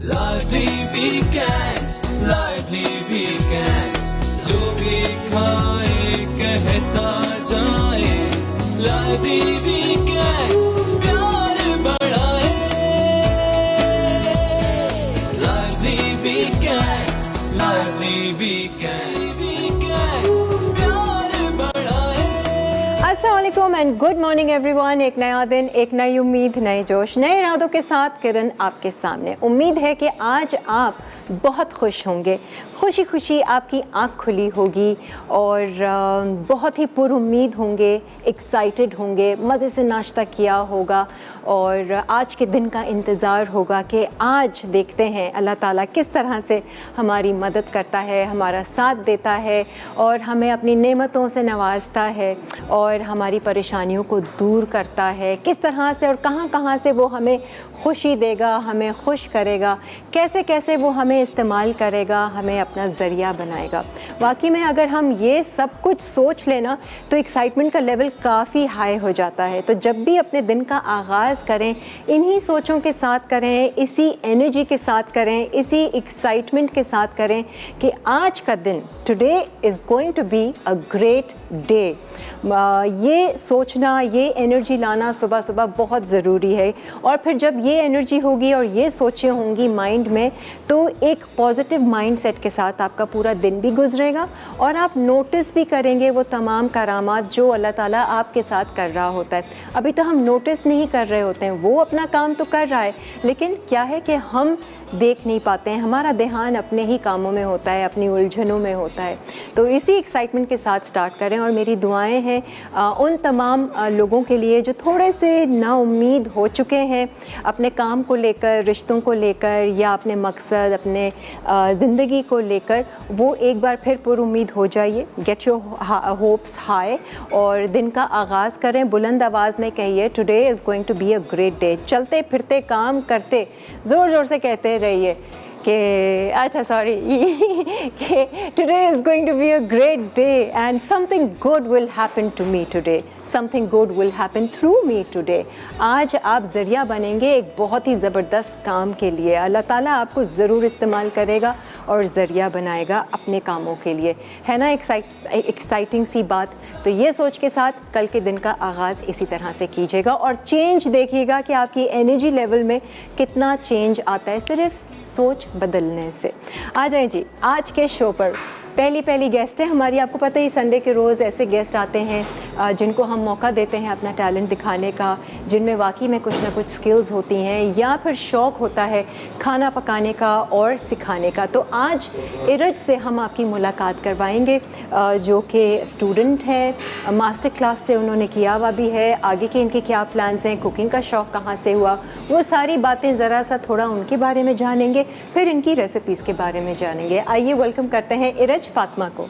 Lively weekends, जो भी खाए कहता जाए. Lively weekends, प्यार बढ़ाए. Lively weekends, प्यार बढ़ाए. अस्सलाम वालेकुम एंड गुड मॉर्निंग एवरीवन. एक नया दिन, एक नई उम्मीद, नए जोश, नए इरादों के साथ किरण आपके सामने. उम्मीद है कि आज आप बहुत खुश होंगे, खुशी खुशी आपकी आँख खुली होगी और बहुत ही पुरुम्मीद होंगे, एक्साइटेड होंगे, मज़े से नाश्ता किया होगा और आज के दिन का इंतज़ार होगा कि आज देखते हैं अल्लाह ताला किस तरह से हमारी मदद करता है, हमारा साथ देता है और हमें अपनी नेमतों से नवाजता है और हमारी परेशानियों को दूर करता है. किस तरह से और कहाँ कहाँ से वो हमें खुशी देगा, हमें खुश करेगा, कैसे कैसे वो हमें इस्तेमाल करेगा, हमें अपना ज़रिया बनाएगा. वाकई में अगर हम ये सब कुछ सोच लेना तो एक्साइटमेंट का लेवल काफ़ी हाई हो जाता है. तो जब भी अपने दिन का आगाज़ करें इन्हीं सोचों के साथ करें, इसी एनर्जी के साथ करें, इसी एक्साइटमेंट के साथ करें कि आज का दिन, today is going to be a great day. ये सोचना, ये एनर्जी लाना सुबह सुबह बहुत ज़रूरी है. और फिर जब ये एनर्जी होगी और ये सोचें होंगी माइंड में तो एक पॉजिटिव माइंडसेट के साथ आपका पूरा दिन भी गुजरेगा और आप नोटिस भी करेंगे वो तमाम करामात जो अल्लाह ताला आपके साथ कर रहा होता है. अभी तो हम नोटिस नहीं कर रहे होते हैं, वो अपना काम तो कर रहा है लेकिन क्या है कि हम देख नहीं पाते हैं, हमारा ध्यान अपने ही कामों में होता है, अपनी उलझनों में होता है. तो इसी एक्साइटमेंट के साथ स्टार्ट करें और मेरी दुआएं हैं उन तमाम लोगों के लिए जो थोड़े से नाउम्मीद हो चुके हैं अपने काम को लेकर, रिश्तों को लेकर या अपने मकसद, अपने ज़िंदगी को लेकर. वो एक बार फिर पुरुम्मीद हो जाइए, गेट योर होप्स हाई और दिन का आगाज़ करें. बुलंद आवाज़ में कहिए today is going to be a great day. चलते फिरते काम करते ज़ोर ज़ोर से कहते रहिए कि अच्छा सॉरी कि today is going to be a great day and something good will happen to me today, something good will happen through me today. आज आप ज़रिया बनेंगे एक बहुत ही ज़बरदस्त काम के लिए. अल्लाह ताला आपको ज़रूर इस्तेमाल करेगा और ज़रिया बनाएगा अपने कामों के लिए. है ना एक्साइटिंग सी बात. तो ये सोच के साथ कल के दिन का आगाज़ इसी तरह से कीजिएगा और चेंज देखिएगा कि आपकी एनर्जी लेवल में कितना चेंज आता है सिर्फ सोच बदलने से. आ जाएं जी आज के शो पर. पहली गेस्ट है हमारी. आपको पता ही संडे के रोज़ ऐसे गेस्ट आते हैं जिनको हम मौका देते हैं अपना टैलेंट दिखाने का, जिनमें वाकई में कुछ ना कुछ स्किल्स होती हैं या फिर शौक़ होता है खाना पकाने का और सिखाने का. तो आज इरज से हम आपकी मुलाकात करवाएंगे जो कि स्टूडेंट हैं, मास्टर क्लास से उन्होंने किया हुआ भी है. आगे के इनके क्या प्लान्स हैं, कुकिंग का शौक़ कहाँ से हुआ, वो सारी बातें ज़रा सा थोड़ा उनके बारे में जानेंगे, फिर इनकी रेसिपीज़ के बारे में जानेंगे. आइए वेलकम करते हैं इरज फातिमा को.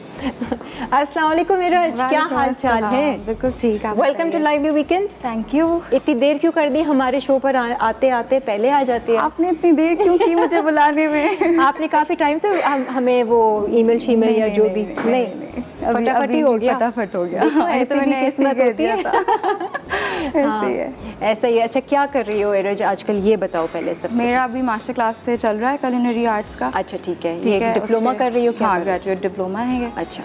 अस्सलाम वालेकुम इरज, क्या हाल चाल है? बिल्कुल ठीक है. Welcome to lively weekends. Thank you. इतनी देर क्यों कर दी हमारे शो पर? आते आते पहले आ जाते हैं. आपने इतनी देर क्यों की मुझे बुलाने में? आपने काफ़ी टाइम से हमें वो ईमेल शीमेल या जो भी नहीं फटाफट हो गया. फटाफट हो गया. ऐसे भी किस्मत होती है. ऐसा ही. अच्छा क्या कर रही हो इरज आजकल, ये बताओ पहले सब. मेरा अभी मास्टर क्लास से चल रहा है कुलिनरी आर्ट्स का. अच्छा ठीक है. ये डिप्लोमा कर रही हो क्या? हाँ ग्रेजुएट डिप्लोमा है ये. अच्छा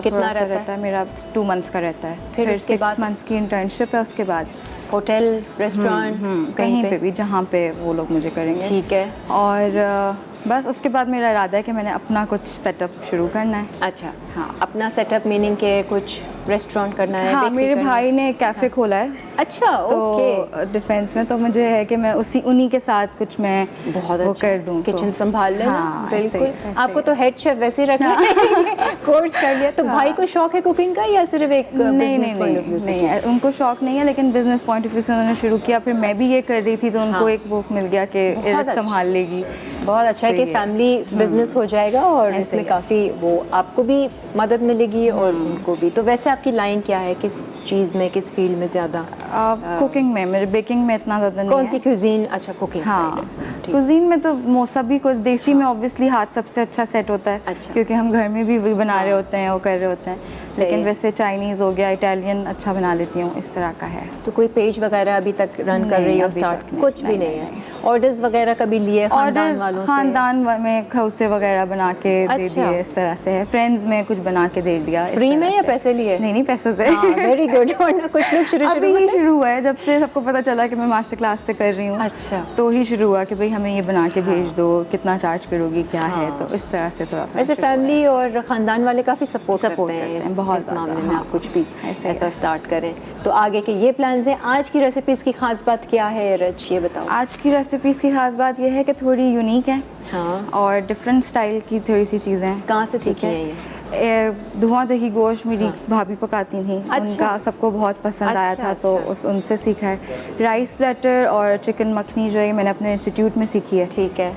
कितना रहता है? मेरा 2 मंथ्स का रहता है. फिर 6 मंथ्स की इंटर्नशिप है. उसके बाद होटल, रेस्टोरेंट, कहीं पे भी जहाँ पे वो लोग मुझे करेंगे. ठीक है. और बस उसके बाद मेरा इरादा है कि मैंने अपना कुछ सेटअप शुरू करना है. अच्छा हाँ, अपना सेटअप मीनिंग के कुछ रेस्टोरेंट करना है? हाँ, मेरे भाई ने एक कैफ़े खोला है. अच्छा तो डिफेंस में, तो मुझे है कि मैं उन्हीं के साथ कुछ मैं बहुत वो अच्छा कर दूँ. किचन संभाल लेना. हाँ, बिल्कुल. ऐसे आपको तो हेड शेफ वैसे ही रखना है. कोर्स कर लिया. तो भाई को शौक है कुकिंग का या सिर्फ एक नहीं, उनको शौक नहीं है लेकिन बिजनेस पॉइंट ऑफ व्यू से उन्होंने शुरू किया. फिर मैं भी ये कर रही थी तो उनको एक वो मिल गया कि इरज संभाल लेगी. बहुत अच्छा है कि फैमिली बिजनेस हो जाएगा और इसमें काफ़ी वो आपको भी मदद मिलेगी और उनको भी. तो वैसे आपकी लाइन क्या है, किस चीज़ में, किस फील्ड में ज़्यादा? कुकिंग में, मेरे बेकिंग में इतना ज़्यादा नहीं कौन है। सी क्यूजीन? अच्छा, कुकिंग हाँ, कुजीन में तो सभी कुछ देसी में ऑब्वियसली हाथ सबसे अच्छा सेट होता है। अच्छा। क्योंकि हम घर में भी वही बना रहे होते हैं, वो कर रहे होते हैं। लेकिन है। वैसे चाइनीज़ हो गया, इटालियन अच्छा बना लेती हूँ, इस तरह का है। तो कोई पेज वगैरह अभी तक रन कर नहीं, रही हो? अभी स्टार्ट तक नहीं, कुछ भी नहीं है? ऑर्डर्स वगैरह कभी लिए खानदान वालों से? खानदान में खौसे वगैरह बना के दे अच्छा। दिए, इस तरह से है। फ्रेंड्स में कुछ बना के दे दिया, इस फ्री तरह में या से। पैसे लिए? नहीं नहीं, पैसे से। Very good. वरना कुछ लोग शुरू अभी ही शुरू हुआ है, जब से सबको पता चला कि मैं मास्टर क्लास से कर रही हूँ। अच्छा। तो ही शुरू हुआ कि भाई हमें ये बना के भेज दो, कितना चार्ज करोगी, क्या है। तो इस तरह से थोड़ा वैसे फैमिली और खानदान वाले काफ़ी सपोर्ट करते हैं हैं, बहुत इस मामले में। हाँ, आप कुछ भी ऐसे ऐसा स्टार्ट करें तो आगे के ये प्लान्स हैं। आज की रेसिपीज़ की खास बात क्या है रज, ये बताओ। आज की रेसिपीज़ की खास बात यह है कि थोड़ी यूनिक है हाँ, और डिफरेंट स्टाइल की थोड़ी सी चीज़ें हैं। कहाँ से ठीक सीखी है? हैं ये? धुआं दही गोश्त मेरी भाभी पकाती थी। अच्छा। उनका सबको बहुत पसंद आया अच्छा, था, तो अच्छा। उनसे सीखा है। राइस प्लेटर और चिकन मखनी जो है मैंने अपने इंस्टीट्यूट में सीखी है। ठीक है।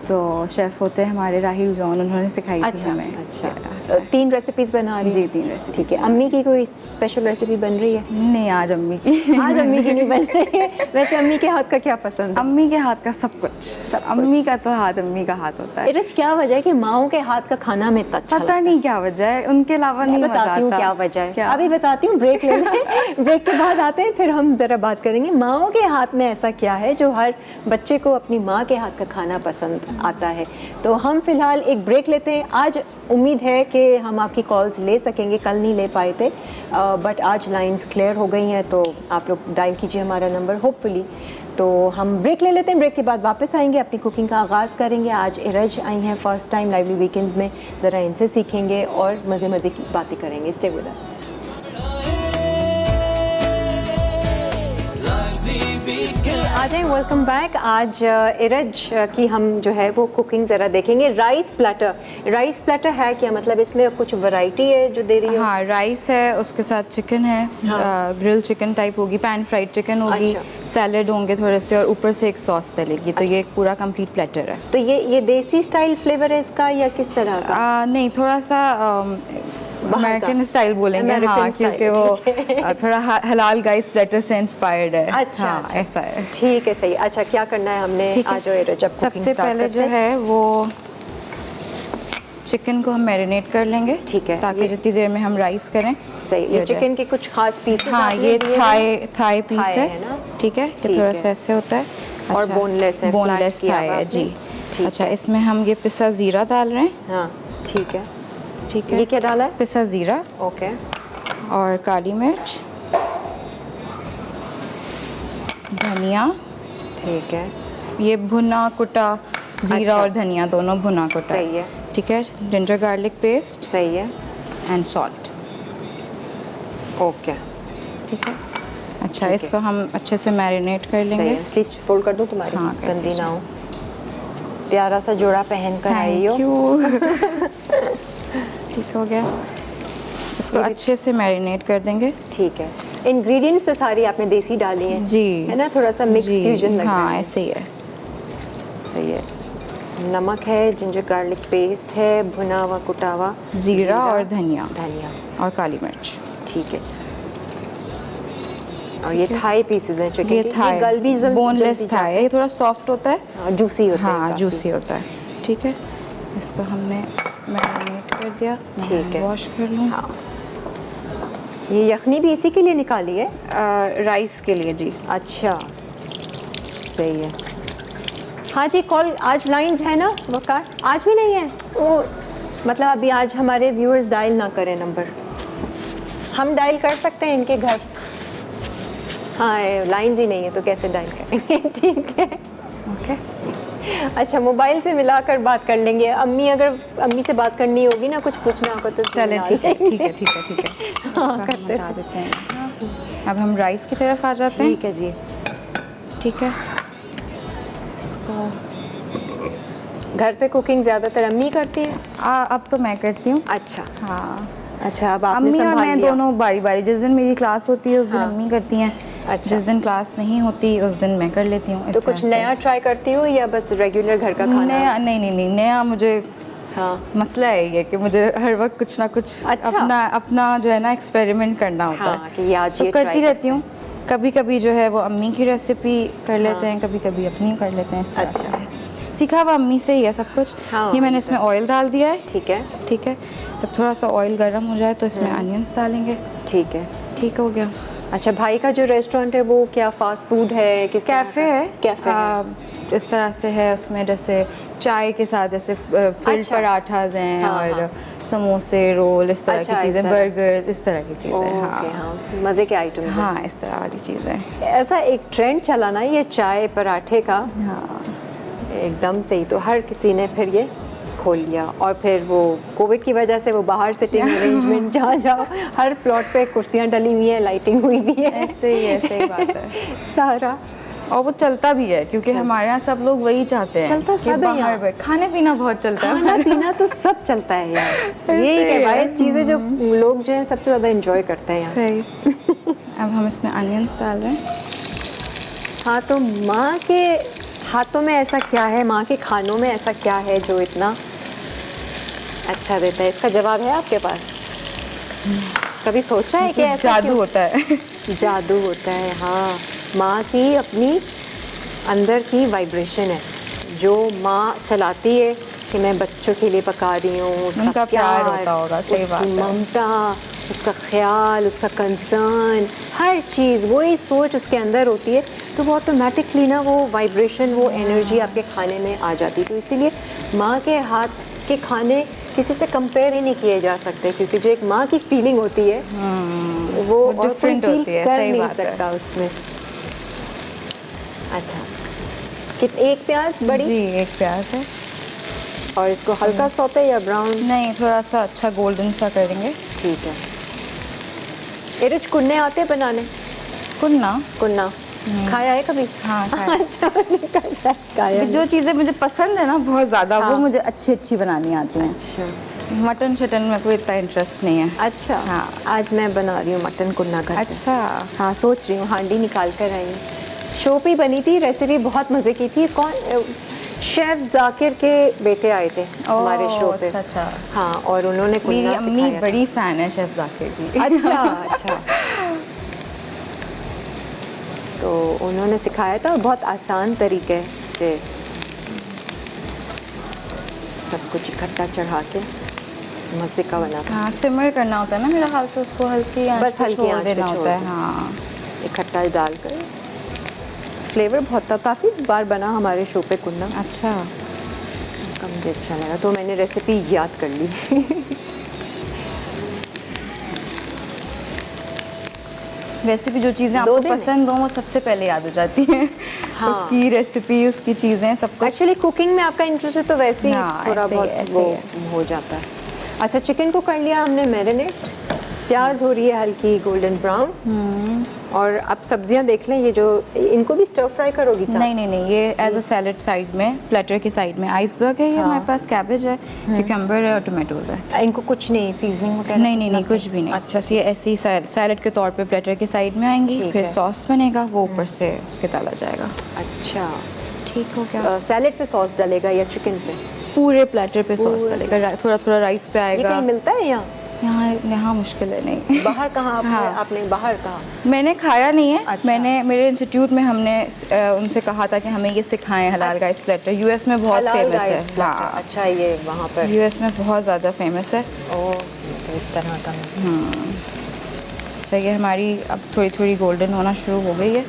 तो शेफ़ होते हैं हमारे राहिल जॉन, उन्होंने सिखाई थी अच्छा, हमें। अच्छा। 3 रेसिपीज़ बना रही जी, हैं? 3 रेसिपी। ठीक है। अम्मी की कोई स्पेशल रेसिपी बन रही है? नहीं, आज अम्मी की। आज अम्मी की नहीं बन रही है। वैसे अम्मी के हाथ का क्या पसंद है? अम्मी के हाथ का सब कुछ। अम्मी का तो हाथ अम्मी का हाथ होता है। रज, क्या वजह है कि माओं के हाथ का खाना में इतना अच्छा पता नहीं क्या वजह है, उनके अलावा नहीं मैं मजा बताती हूँ आता। क्या वजह है। क्या? अभी बताती हूँ, ब्रेक ले लें। ब्रेक के बाद आते हैं, फिर हम ज़रा बात करेंगे माओं के हाथ में ऐसा क्या है जो हर बच्चे को अपनी माँ के हाथ का खाना पसंद आता है। तो हम फिलहाल एक ब्रेक लेते हैं। आज उम्मीद है कि हम आपकी कॉल्स ले सकेंगे, कल नहीं ले पाए थे, बट आज लाइंस क्लियर हो गई हैं, तो आप लोग डायल कीजिए हमारा नंबर होपफुली। तो हम ब्रेक ले लेते हैं, ब्रेक के बाद वापस आएंगे, अपनी कुकिंग का आगाज़ करेंगे। आज इरज आई हैं फर्स्ट टाइम लाइवली वीकेंड्स में, ज़रा इनसे सीखेंगे और मज़े मज़े की बातें करेंगे। Stay with us. आ जाएं, वेलकम बैक। आज इरज की हम जो है वो कुकिंग ज़रा देखेंगे। राइस प्लेटर है क्या? मतलब इसमें कुछ वैरायटी है जो दे रही है? हाँ, राइस है, उसके साथ चिकन है। ग्रिल चिकन टाइप होगी, पैन फ्राइड चिकन होगी। अच्छा। सैलेड होंगे थोड़े से, और ऊपर से एक सॉस डलेगी। तो ये एक पूरा कंप्लीट प्लेटर है। तो ये देसी स्टाइल फ्लेवर है इसका या किस तरह का? नहीं, थोड़ा सा अमेरिकन स्टाइल बोलेंगे। American हाँ, style, क्योंकि वो ठीक है। थोड़ा हलाल गाइस प्लेटर से इंस्पायर्ड है। अच्छा, हाँ, अच्छा। ऐसा है। ठीक है, सही। अच्छा, क्या करना है हमने? ठीक है। आज जब सबसे पहले जो है वो चिकन को हम मैरिनेट कर लेंगे। ठीक है। ताकि जितनी देर में हम राइस करें सही। ये हो जाए। चिकन के कुछ खास पीसेस? हाँ, ये थाई पीस थाई है है ना? ठीक है, ठीक कि थोड़ा है। सा ऐसे होता है। और boneless है, बोनलेस flat किया थाई हुआ है आपने? जी। ठीक अच्छा, है। इसमें हम ये पिसा ज़ीरा डाल रहे हैं। हाँ, ठीक है। ठीक है, ये क्या डाला है? पिसा ज़ीरा ओके। और काली मिर्च, धनिया। ठीक है, ये भुना कुटा ज़ीरा अच्छा। और धनिया दोनों भुना कुटा सही है। ठीक है। जिंजर गार्लिक पेस्ट सही है। And salt. ओके, ठीक है। अच्छा, ठीक है। इसको हम अच्छे से मैरिनेट कर सही लेंगे। है। स्लीव्स फोल्ड कर दूँ तुम्हारी? हाँ, कर गंदी दीजिए। ना हो। प्यारा सा जोड़ा पहन कर आई हो। Thank you. ठीक हो गया। इसको अच्छे से मैरिनेट कर देंगे। ठीक है। इंग्रेडिएंट्स तो सारी आपने देसी डाली हैं जी, है ना? थोड़ा सा मिक्स जी, फ्यूजन लग रहा हाँ, है। ऐसे ही है। सही है। नमक है, जिंजर गार्लिक पेस्ट है, भुना हुआ कुटा हुआ ज़ीरा और धनिया धनिया। और काली मिर्च। ठीक है। और ये थाई पीसेस हैं चिकन ये के? थाई गल भी बोनलेस थाई है, ये थोड़ा सॉफ्ट होता है। जूसी होता है हाँ, काफी। जूसी होता है। ठीक है, इसको हमने मैरिनेट कर दिया। ठीक है। वॉश कर लूँ। हाँ। ये यखनी भी इसी के लिए निकाली है? राइस के लिए जी। अच्छा, सही है। हाँ जी, कॉल आज लाइंस है ना वकार? आज भी नहीं है वो, मतलब अभी आज हमारे व्यूअर्स डायल ना करें नंबर, हम डायल कर सकते हैं इनके घर? हाँ, लाइंस ही नहीं है तो कैसे डायल करेंगे? ठीक है, ओके। अच्छा, मोबाइल से मिलाकर बात कर लेंगे। अम्मी से बात करनी होगी ना, कुछ पूछना होगा तो चलें, मिला ठीक है, लेंगे। ठीक है, ठीक है, ठीक है। इसको हाँ, हम करते हटा देते हैं। अब हम राइस की तरफ आ जाते हैं। ठीक है जी। ठीक है। इसको घर पे कुकिंग ज़्यादातर अम्मी करती है? अब तो मैं करती हूँ। अच्छा। हाँ, अच्छा, अब आपने अम्मी और संभाल मैं लिया। दोनों बारी बारी। जिस दिन मेरी क्लास होती है उस दिन हाँ। अम्मी करती हैं। अच्छा। जिस दिन क्लास नहीं होती उस दिन मैं कर लेती हूँ। इस तो तरह कुछ से। नया ट्राई करती हो या बस रेगुलर घर का खाना? नया नहीं, नया मुझे हाँ। मसला है ये कि मुझे हर वक्त कुछ ना कुछ अच्छा। अपना जो है ना एक्सपेरिमेंट करना होता हाँ, है। कि ये आज तो ये करती try रहती हूँ। कभी कभी जो है वो अम्मी की रेसिपी कर लेते हैं, कभी कभी अपनी कर लेते हैं, इस तरह अच्छा। से सीखा हुआ अम्मी से ही है सब कुछ। हाँ, ये मैंने इसमें ऑयल डाल दिया है। ठीक है, ठीक है, जब थोड़ा सा ऑयल गर्म हो जाए तो इसमें अनियंस डालेंगे। ठीक है। ठीक हो गया। अच्छा, भाई का जो रेस्टोरेंट है वो क्या फास्ट फूड है, किस तरह कैफ़े का? है। कैफे है। इस तरह से है, उसमें जैसे चाय के साथ जैसे फिल्ड अच्छा। पराठाज हैं, हाँ, और हाँ। समोसे, रोल, इस तरह अच्छा, की इस चीज़ें, तरह। बर्गर्स, इस तरह की चीज़ें। ओके, हाँ हाँ, मज़े के आइटम। हाँ, इस तरह वाली चीज़ें। ऐसा एक ट्रेंड चला ना ये चाय पराठे का, हाँ एकदम से ही तो हर किसी ने फिर ये खोल लिया, और फिर वो कोविड की वजह से वो बाहर सिटिंग अरेंजमेंट जहाँ जाओ हर प्लॉट पे कुर्सियाँ डली हुई हैं, लाइटिंग हुई भी है, ऐसे ही बात है। सारा। और वो चलता भी है क्योंकि हमारे यहाँ सब लोग वही चाहते हैं। चलता कि सब है बाहर यहाँ। बैठ, खाने पीना बहुत चलता है। खाना पीना तो सब चलता है यार, ये सही है भाई है। चीज़ें जो लोग जो है सबसे ज़्यादा एंजॉय करते हैं यार। सही। अब हम इसमें अनियंस डाल रहे हैं। हाँ, तो माँ के हाथों में ऐसा क्या है, माँ के खानों में ऐसा क्या है जो इतना अच्छा देता है? इसका जवाब है आपके पास? कभी सोचा है कि ऐसा जादू क्यों? होता है। जादू होता है, हाँ। माँ की अपनी अंदर की वाइब्रेशन है जो माँ चलाती है कि मैं बच्चों के लिए पका रही हूँ, उसका उनका प्यार होता होगा, सही बात उसकी है। ममता, उसका ख्याल, उसका कंसर्न, हर चीज़ वही सोच उसके अंदर होती है, तो वो ऑटोमेटिकली ना वो वाइब्रेशन, वो एनर्जी आपके खाने में आ जाती है। तो इसीलिए माँ के हाथ के खाने किसी से कंपेयर ही नहीं किए जा सकते, क्योंकि जो एक माँ की फीलिंग होती है वो और कोई different feel होती है, कर सही नहीं बात है। सकता उसमें। अच्छा, एक प्याज बड़ी, जी, एक प्याज है। और इसको हल्का सौते या ब्राउन? नहीं, थोड़ा सा अच्छा गोल्डन सा करेंगे। ठीक है। इरिच कुन्ने आते हैं बनाने? कुन्ना? कुन्ना खाया है कभी? हाँ, खाया। अच्छा, मैंने कहा शायद खाया नहीं। जो चीज़ें मुझे पसंद है ना बहुत ज़्यादा, हाँ। वो मुझे अच्छी बनानी आती हैं। अच्छा, मटन शटन में कोई इतना इंटरेस्ट नहीं है। अच्छा। हाँ। आज मैं बना रही हूँ मटन कुन्ना घर पे। अच्छा। हाँ, सोच रही हूँ हांडी निकाल कर आई हूँ। शो पे बनी थी, रेसिपी बहुत मज़े की थी। कौन, शेफ जाकिर के बेटे आए थे हमारे शो पे। अच्छा। हाँ, और उन्होंने मेरी कुन्ना अम्मी सिखाया था। बड़ी फ़ैन है शेफ जाकिर की। अच्छा, अच्छा। तो उन्होंने सिखाया था, बहुत आसान तरीके से सब कुछ इकट्ठा चढ़ा के मज़े का बना था। हाँ, सिमर करना होता है ना मेरा ख्याल से, उसको हल्की आंच बस पे हल्की छोड़ आंच पे देना छोड़ होता है। देना। हाँ, इकट्ठा डालकर फ्लेवर बहुत था, काफ़ी बार बना हमारे शो पे कुन्ना, अच्छा। कम मुझे अच्छा लगा तो मैंने रेसिपी याद कर ली। वैसे भी जो चीज़ें दो आपको दिन है। पसंद हो वो सबसे पहले याद हो जाती हैं। हाँ। उसकी रेसिपी, उसकी चीज़ें, सब कुछ। एक्चुअली कुकिंग में आपका इंटरेस्ट है तो वैसे ही हाँ, थोड़ा ऐसे ही बहुत है, ऐसे वो ही हो जाता है। अच्छा, चिकन को कर लिया हमने मैरिनेट, प्याज हो रही है हल्की गोल्डन ब्राउन, और अब सब्जियां देख लें, ये जो इनको भी स्टर फ्राई करोगी साथ? नहीं, ये एज अ सैलड साइड में, प्लेटर की साइड में आइसबर्ग है, ये हाँ। हमारे पास कैबेज है, क्यूकम्बर है और टोमेटोज है। इनको कुछ नहीं सीजनिंग वगैरह? नहीं, कुछ भी नहीं। अच्छा, बस ये ऐसे ही सैलड के तौर पे प्लेटर की साइड में आएंगी, ठीक फिर है। सॉस बनेगा, वो ऊपर से उसके डाला जाएगा। अच्छा। ठीक हो गया। सैलेड पे सॉस डलेगा या चिकन पे? पूरे प्लेटर पे सॉस पूरे डालेगा, थोड़ा राइस पे ये आएगा। कहीं मिलता है यहाँ मुश्किल है, नहीं। बाहर कहाँ हाँ। आपने बाहर कहाँ? मैंने खाया नहीं है। अच्छा। मेरे इंस्टीट्यूट में हमने उनसे कहा था कि हमें ये सिखाएं हलाल गाइस प्लेटर। यूएस में बहुत हलाल फेमस गाइस है। प्लेटर। हाँ, अच्छा, ये वहाँ पर यूएस में बहुत ज़्यादा फेमस है। ओह, तो इस तरह का अच्छा, ये हमारी अब थोड़ी गोल्डन होना शुरू हो गई है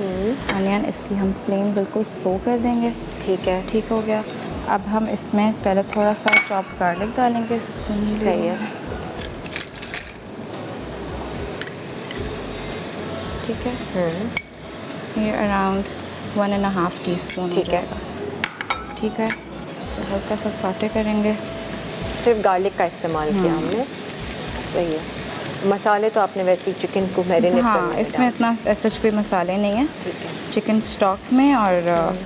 अनियन। इसकी हम फ्लेम बिल्कुल स्लो कर देंगे। ठीक है। ठीक हो गया। अब हम इसमें पहले थोड़ा सा चॉप गार्लिक डालेंगे। सही है। ठीक है। ये अराउंड 1.5 टीस्पून ठीक है। ठीक है, तो हल्का सा सॉटे करेंगे। सिर्फ गार्लिक का इस्तेमाल किया हमने। सही है। मसाले तो आपने वैसे ही चिकन को मैरिनेट हाँ, करने में इसमें इतना ऐसा कोई मसाले नहीं है। ठीक है। चिकन स्टॉक में और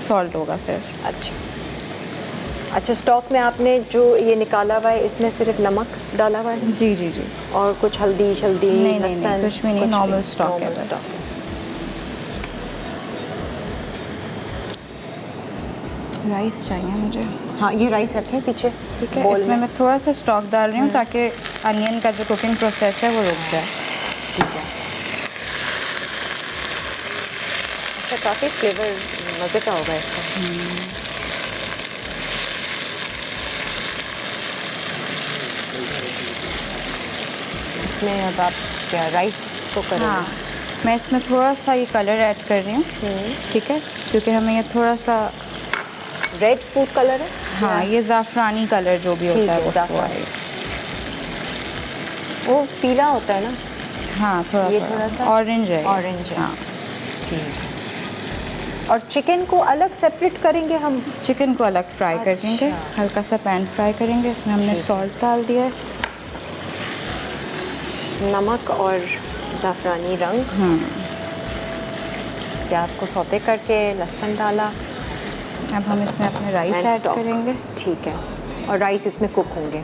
सॉल्ट होगा सिर्फ। अच्छा, स्टॉक में आपने जो ये निकाला हुआ है इसमें सिर्फ नमक डाला हुआ है जी। और कुछ हल्दी नहीं, लहसुन? कुछ भी नहीं, नॉर्मल स्टॉक है नॉर्मल बस। स्टॉक है। राइस चाहिए मुझे। हाँ, ये राइस रखें पीछे। ठीक है, बोल इसमें में। मैं थोड़ा सा स्टॉक डाल रही हूँ ताकि अनियन का जो कुकिंग प्रोसेस है वो रुक जाए। ठीक है। काफ़ी फ्लेवर मज़े का होगा इसका। इसमें अब आप क्या राइस को करेंगे? हाँ, मैं इसमें थोड़ा सा ये कलर ऐड कर रही हूँ, ठीक है, क्योंकि हमें ये थोड़ा सा रेड फूड कलर है। हाँ, ये ज़ाफ़रानी कलर जो भी ठीक होता है है, उसको ज़ाफ़रानी। आएगा। वो पीला होता है ना? हाँ, थोड़ा ये थोड़ा थोड़ा सा ऑरेंज है। ऑरेंज है। हाँ, ठीक। और चिकन को अलग सेपरेट करेंगे हम? चिकन को अलग फ्राई कर देंगे, अच्छा। हल्का सा पैन फ्राई करेंगे। इसमें हमने ठीक है। सॉल्ट डाल दिया है। नमक और ज़ाफ़रानी रंग। प्याज को सौते करके लहसुन डाला। अब हम इसमें अपने राइस And ऐड stock। करेंगे। ठीक है, और राइस इसमें कुक होंगे।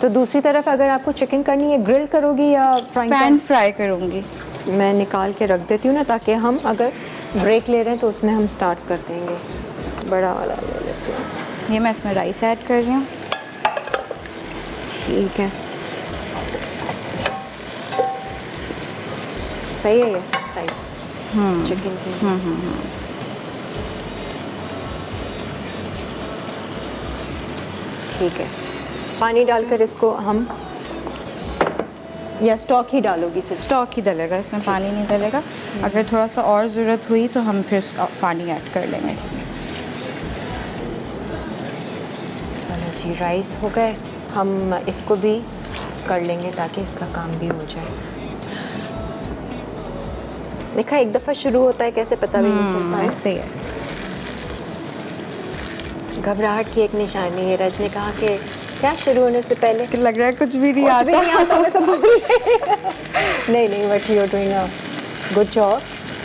तो दूसरी तरफ अगर आपको चिकन करनी है, ग्रिल करोगी या फ्राइंग पैन फ्राई करूँगी। मैं निकाल के रख देती हूँ ना, ताकि हम अगर ब्रेक ले रहे हैं तो उसमें हम स्टार्ट कर देंगे। बड़ा वाला ले लेते हैं। ये मैं इसमें राइस ऐड कर रही हूँ। ठीक है, सही है ये साइज चिकन की। ठीक है, पानी डालकर इसको हम, या स्टॉक ही डालोगी सिर्फ? स्टॉक ही डलेगा, इसमें पानी नहीं डलेगा। अगर थोड़ा सा और ज़रूरत हुई तो हम फिर पानी ऐड कर लेंगे। चलो जी, राइस हो गए। हम इसको भी कर लेंगे ताकि इसका काम भी हो जाए। देखा, एक दफ़ा शुरू होता है कैसे पता भी नहीं चलता है। ऐसे ही है। घबराहट की एक निशानी है। रज ने कहा कि क्या शुरू होने से पहले कि लग रहा है कुछ भी नहीं कुछ भी आता। नहीं आता, मैं सब भूल गई। नहीं, but you are doing a good job,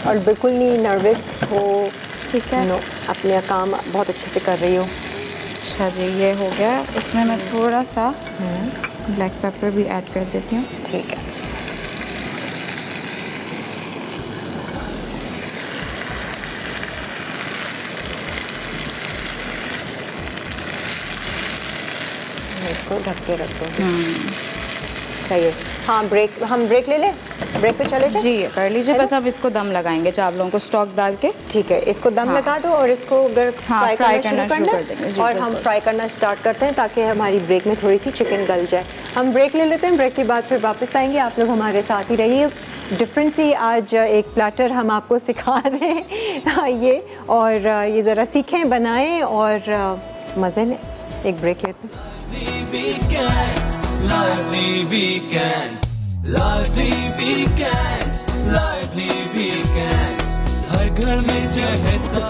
और बिल्कुल नहीं नर्वस हो। ठीक है। नो, अपने काम बहुत अच्छे से कर रही हो। अच्छा जी, ये हो गया। इसमें मैं थोड़ा सा ब्लैक पेपर भी ऐड कर देती हूँ। ठीक है, मैं इसको ढक के रख दूँगी। सही है। हाँ, हम ब्रेक ले लें? ब्रेक पे चले जाए? जी, ये कर लीजिए। बस अब इसको दम लगाएंगे चावलों को स्टॉक डाल के। ठीक है, इसको दम हाँ। लगा दो और इसको अगर हाँ, फ्राई करना शुरू कर देंगे। जी, और हम बिल्कुल। फ्राई करना स्टार्ट करते हैं ताकि हमारी ब्रेक में थोड़ी सी चिकन गल जाए। हम ब्रेक ले लेते हैं, ब्रेक के बाद फिर वापस आएंगे। आप लोग हमारे साथ ही रहिए। डिफरेंट सी आज एक प्लेटर हम आपको सिखा रहे हैं ये, और ये ज़रा सीखें, बनाएं और मज़े लें। एक ब्रेक लेते हैं। Lively weekends, lively weekends, lively weekends. हर घर में चहकता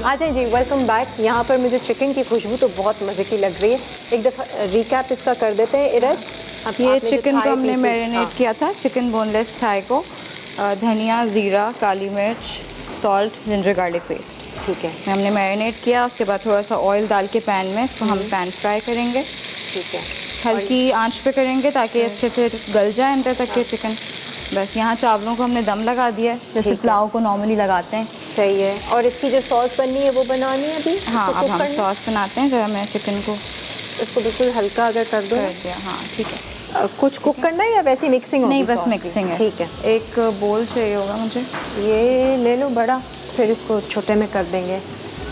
आ जाए जी, वेलकम बैक। यहाँ पर मुझे चिकन की खुशबू तो बहुत मज़े की लग रही है। एक दफ़ा रिकैप इसका कर देते हैं। इरज, ये चिकन को हमने मैरिनेट किया था, चिकन बोनलेस थाई को। धनिया, ज़ीरा, काली मिर्च, सॉल्ट, जिंजर गार्लिक पेस्ट, ठीक है, हमने मैरिनेट किया। उसके बाद थोड़ा सा ऑयल डाल के पैन में इसको हम पैन फ्राई करेंगे। ठीक है। हल्की आंच पे करेंगे ताकि अच्छे से गल जाए अंदर तक के चिकन। बस यहाँ चावलों को हमने दम लगा दिया है, जैसे ठीक है। पुलाव को नॉर्मली लगाते हैं। सही है। और इसकी जो सॉस बननी है वो बनानी है अभी? हाँ, इसको अब cook हम करना है? सॉस बनाते हैं। जरा मैं चिकन को इसको बिल्कुल हल्का अगर कर दो। कर दिया। हाँ, ठीक है। कुछ कुक करना है या वैसे मिक्सिंग होगी? नहीं, बस sauce की? मिक्सिंग है। ठीक है। एक बोल चाहिए होगा मुझे। ये ले लो बड़ा, फिर इसको छोटे में कर देंगे।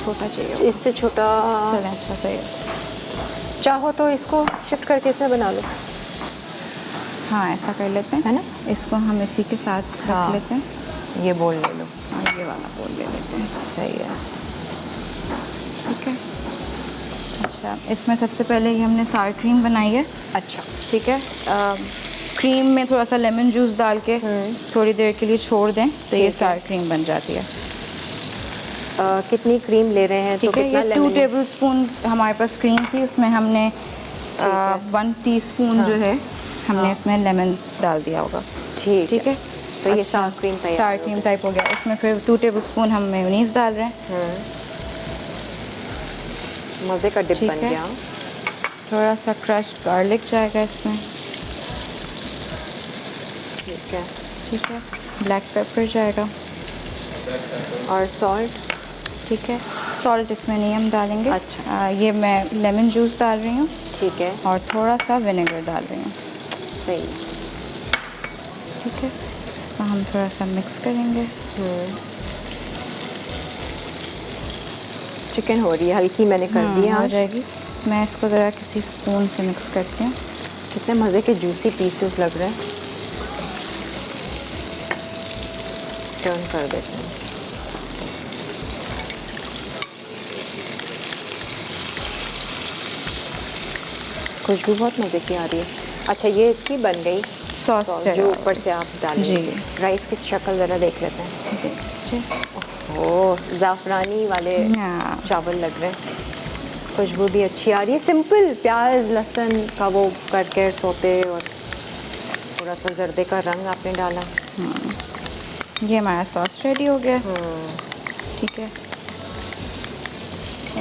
छोटा चाहिए होगा। इससे छोटा चलें, अच्छा सही है। चाहो तो इसको शिफ्ट करके इसमें बना लो। हाँ, ऐसा कर लेते हैं, है ना? इसको हम इसी के साथ हाँ। रख लेते हैं। ये बोल ले लो। हाँ, ये वाला बोल ले लेते हैं। सही है। ठीक है। अच्छा, इसमें सबसे पहले ये हमने सार क्रीम बनाई है। अच्छा, ठीक है। क्रीम में थोड़ा सा लेमन जूस डाल के थोड़ी देर के लिए छोड़ दें तो ये ठीक है। सार क्रीम बन जाती है। कितनी क्रीम ले रहे हैं? ठीक है, कितना ये 2 lemon? टेबल स्पून हमारे पास क्रीम थी, उसमें हमने 1 टीस्पून जो है हमने इसमें लेमन डाल दिया होगा। ठीक है। तो ये अच्छा, सार क्रीम तैयार सार हो क्रीम टाइप हो गया। इसमें फिर 2 टेबल स्पून हम मेयोनीज डाल रहे हैं। मज़े का डिप ठीक बन है। गया। थोड़ा सा क्रश्ड गार्लिक जाएगा इसमें। ठीक है। ठीक है। ब्लैक पेपर जाएगा और सॉल्ट? ठीक है। सॉल्ट इसमें नहीं हम डालेंगे। अच्छा। ये मैं लेमन जूस डाल रही हूँ ठीक है, और थोड़ा सा विनेगर डाल रही हूँ। सही। ठीक है, इसको हम थोड़ा सा मिक्स करेंगे। चिकन हो रही है हल्की, मैंने कर दिया हो आज। जाएगी। मैं इसको ज़रा किसी स्पून से मिक्स करती हूँ। कितने मज़े के जूसी पीसेस लग रहे हैं। टर्न कर देते हैं। खुशबू बहुत मज़े की आ रही है। अच्छा, ये इसकी बन गई सॉस जो ऊपर से आप डालेंगे। जी। राइस की शक्ल ज़रा देख लेते हैं। जी। ओह, ज़ाफ़रानी वाले हाँ। चावल लग रहे हैं। खुशबू भी अच्छी आ रही है। सिंपल प्याज लहसुन का वो करके सोते और थोड़ा सा जर्दे का रंग आपने डाला। ये हमारा सॉस रेडी हो गया। ठीक है,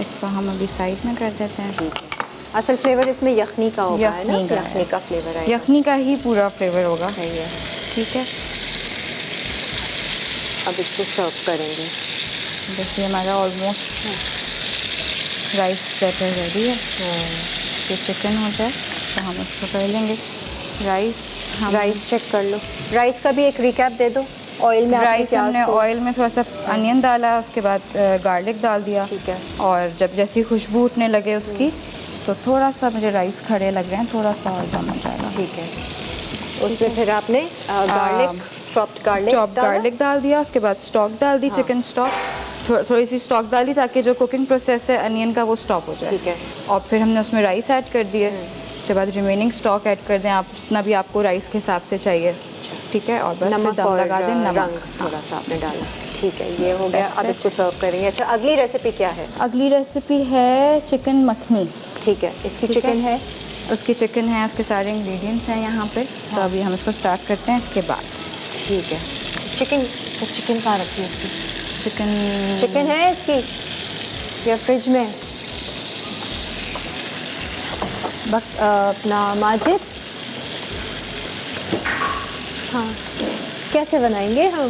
इसको हम अभी साइड में कर देते हैं। ठीक है। असल फ्लेवर इसमें यखनी का होगा, है ना? यखनी का है। यखनी का फ्लेवर है। यखनी का ही पूरा फ्लेवर होगा। सही है। ठीक है, अब इसको सर्व करेंगे। जैसे हमारा ऑलमोस्ट राइस बैटर रेडी है। ये चिकन हो जाए तो हम उसको कर लेंगे। राइस चेक कर लो। राइस का भी एक रिकैप दे दो। ऑयल में आपने राइस प्याज हमने को- ऑयल में थोड़ा सा अनियन डाला, उसके बाद गार्लिक डाल दिया। ठीक है। और जब जैसी खुशबू उठने लगे उसकी, तो थोड़ा सा मुझे राइस खड़े लग रहे हैं, थोड़ा सा और दम हो जाएगा। ठीक है। उसमें फिर आपने गार्लिक, चॉप्ड गार्लिक डाल दिया, उसके बाद स्टॉक डाल दी, चिकन स्टॉक। थोड़ी सी स्टॉक डाली ताकि जो कुकिंग प्रोसेस है अनियन का वो स्टॉप हो जाए। ठीक है। और फिर हमने उसमें राइस ऐड कर दिए। उसके बाद रिमेनिंग स्टॉक ऐड कर दें आप, जितना भी आपको राइस के हिसाब से चाहिए। ठीक है, और बस फिर नमक दम और लगा दें। रंग नमक थोड़ा सा आपने डाला। ठीक है, ये हो गया। that's अब it. इसको सर्व करेंगे। अच्छा, अगली रेसिपी क्या है? अगली रेसिपी है चिकन मखनी। ठीक है, इसकी ठीक चिकन है। उसकी चिकन है, उसके सारे इंग्रेडिएंट्स हैं यहाँ पे। तो अभी हम इसको स्टार्ट करते हैं इसके बाद। ठीक है। चिकन कहाँ रखी है इसकी? चिकन है इसकी या फ्रिज में? अपना माजिद, हाँ, कैसे बनाएंगे हम?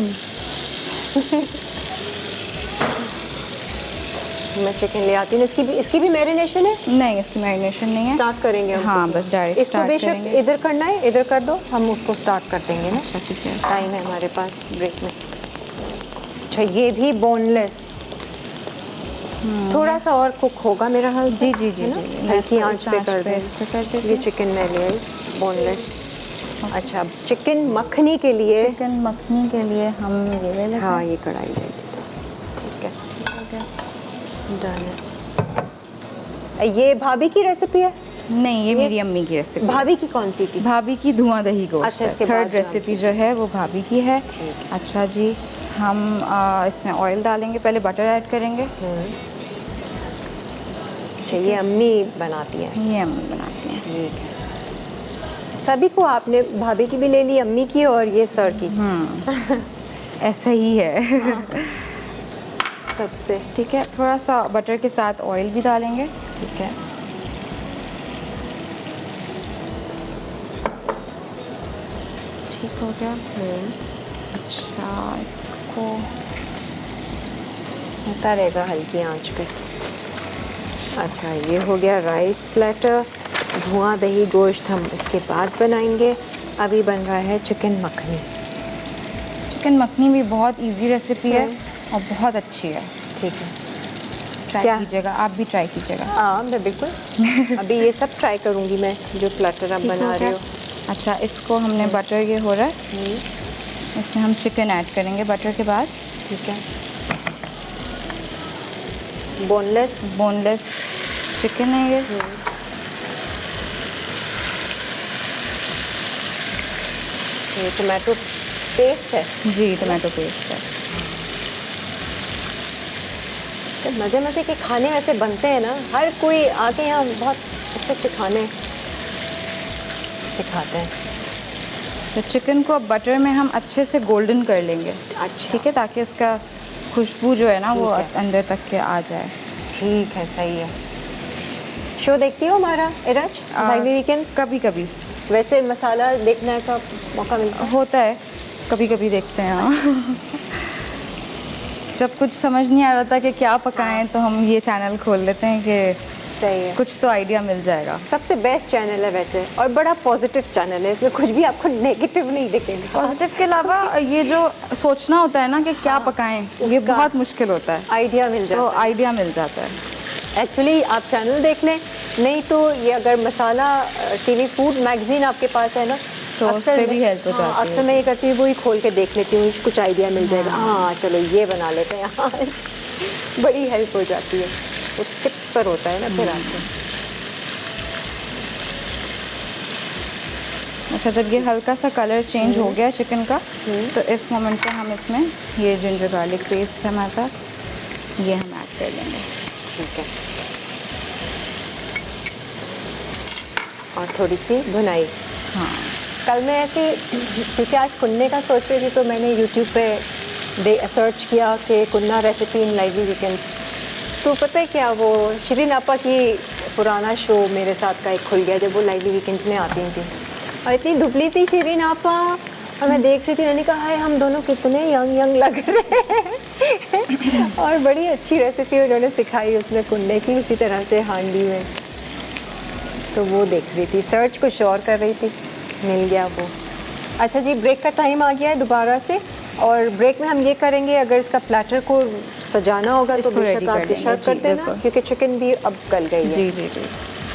मैं चिकन ले आती हूँ। इसकी भी मैरिनेशन है? नहीं, इसकी मैरिनेशन नहीं है। स्टार्ट करेंगे हम हाँ, cooking। बस डायरेक्ट इसको स्टार्ट बेशक करेंगे। इधर करना है, इधर कर दो, हम उसको स्टार्ट कर देंगे ना। अच्छा, ठीक है। टाइम है हमारे पास ब्रेक में। अच्छा, ये भी बोनलेस थोड़ा सा और कुक होगा मेरा हाल से, जी, है ना? जी। हल्की आंच पे कर इस पे कर दें। देते ये हैं। चिकन मैं ले आई बोनलेस। अच्छा, अब चिकन मखनी के लिए चिकन मखनी के लिए हम ये ले लेते हैं। हाँ, ये कढ़ाई ले लेते हैं। ठीक है, ठीक है। डन है। ये भाभी की रेसिपी है? नहीं, ये मेरी अम्मी की रेसिपी। भाभी की कौन सी थी? भाभी की धुआं दही गोश्त। अच्छा, इसके बाद थर्ड धुआं रेसिपी जो है वो भाभी की है। ठीक अच्छा जी, हम इसमें ऑयल डालेंगे, पहले बटर ऐड करेंगे। अच्छा, ये अम्मी बनाती है। ये अम्मी बनाती हैं। ठीक है। सभी को आपने भाभी की भी ले ली, अम्मी की और ये सर की। ऐसा ही है। सबसे ठीक है, थोड़ा सा बटर के साथ ऑयल भी डालेंगे। ठीक है। ठीक हो गया। अच्छा, इसको होता रहेगा हल्की आंच पे। अच्छा, ये हो गया राइस प्लेटर। धुआं दही गोश्त हम इसके बाद बनाएंगे। अभी बन रहा है चिकन मखनी। चिकन मखनी भी बहुत इजी रेसिपी है और बहुत अच्छी है। ठीक है, ट्राई क्या? कीजिएगा, आप भी ट्राई कीजिएगा। हाँ, मैं बिल्कुल अभी ये सब ट्राई करूँगी मैं, जो प्लेटर आप ठीक बना हो रहे गया? हो। अच्छा, इसको हमने बटर, ये हो रहा है, इसमें हम चिकन ऐड करेंगे बटर के बाद। ठीक है। बोनलेस चिकन है ये। ये टोमेटो पेस्ट है। जी, टमाटो पेस्ट है। तो मज़े मज़े के खाने ऐसे बनते हैं ना, हर कोई आके यहाँ बहुत अच्छे अच्छे खाने सिखाते हैं। तो चिकन को अब बटर में हम अच्छे से गोल्डन कर लेंगे। अच्छा, ठीक है, ताकि इसका खुशबू जो है ना वो ठीक है। अंदर तक के आ जाए। ठीक है, सही है। शो देखती हो हमारा इराज वीकेंड्स? कभी कभी वैसे मसाला देखने का मौका मिलता है? होता है, कभी कभी देखते हैं। हाँ। जब कुछ समझ नहीं आ रहा था कि क्या पकाएं, तो हम ये चैनल खोल लेते हैं कि सही है। कुछ तो आइडिया मिल जाएगा। सबसे बेस्ट चैनल है वैसे, और बड़ा पॉजिटिव चैनल है, इसमें कुछ भी आपको नेगेटिव नहीं दिखेगा। पॉजिटिव के अलावा ये जो सोचना होता है ना कि क्या पकाएं, ये उसका बहुत मुश्किल होता है, आइडिया मिल तो जाता आइडिया मिल जाता है। है। एक्चुअली आप चैनल देख लें, नहीं तो ये अगर मसाला टीवी फूड मैगजीन आपके पास है ना, तो अक्सर उससे भी मैं- हेल्प हो हाँ, जाती है। अक्सर मैं ये करती हूँ, वही खोल के देख लेती हूँ, कुछ आइडिया मिल जाएगा। हाँ चलो ये बना लेते हैं आज। बड़ी हेल्प हो जाती है, वो टिप्स पर होता है ना फिर आपको। अच्छा, जब ये हल्का सा कलर चेंज हो गया चिकन का, तो इस मोमेंट पे हम इसमें ये जिंजर गार्लिक पेस्ट है हमारे पास, ये हम ऐड कर लेंगे। ठीक है, और थोड़ी सी भुनाई। हाँ, कल मैं ऐसे, क्योंकि आज कुन्ने का सोच रही थी, तो मैंने यूट्यूब पे सर्च किया कि कुन्ना रेसिपी इन लाइवली वीकेंड्स। तो पता है क्या, वो शिरीन आपा की पुराना शो मेरे साथ का एक खुल गया, जब वो लाइवली वीकेंड्स में आती थी, और इतनी दुबली थी शिरीन आपा, और मैं देख रही थी, मैंने कहा हाय हम दोनों कितने यंग यंग लग रहे हैं। और बड़ी अच्छी रेसिपी उन्होंने सिखाई उसमें कुन्ने की, उसी तरह से हांडी में। तो वो देख रही थी, सर्च कुछ और कर रही थी, मिल गया वो। अच्छा जी, ब्रेक का टाइम आ गया है दोबारा से, और ब्रेक में हम ये करेंगे, अगर इसका प्लेटर को सजाना होगा तो इसको बेशक ready आप कर डिश लेंगे, आउट कर जी, देना, बिल्कुल। क्योंकि चिकन भी अब गल गई है। जी जी जी।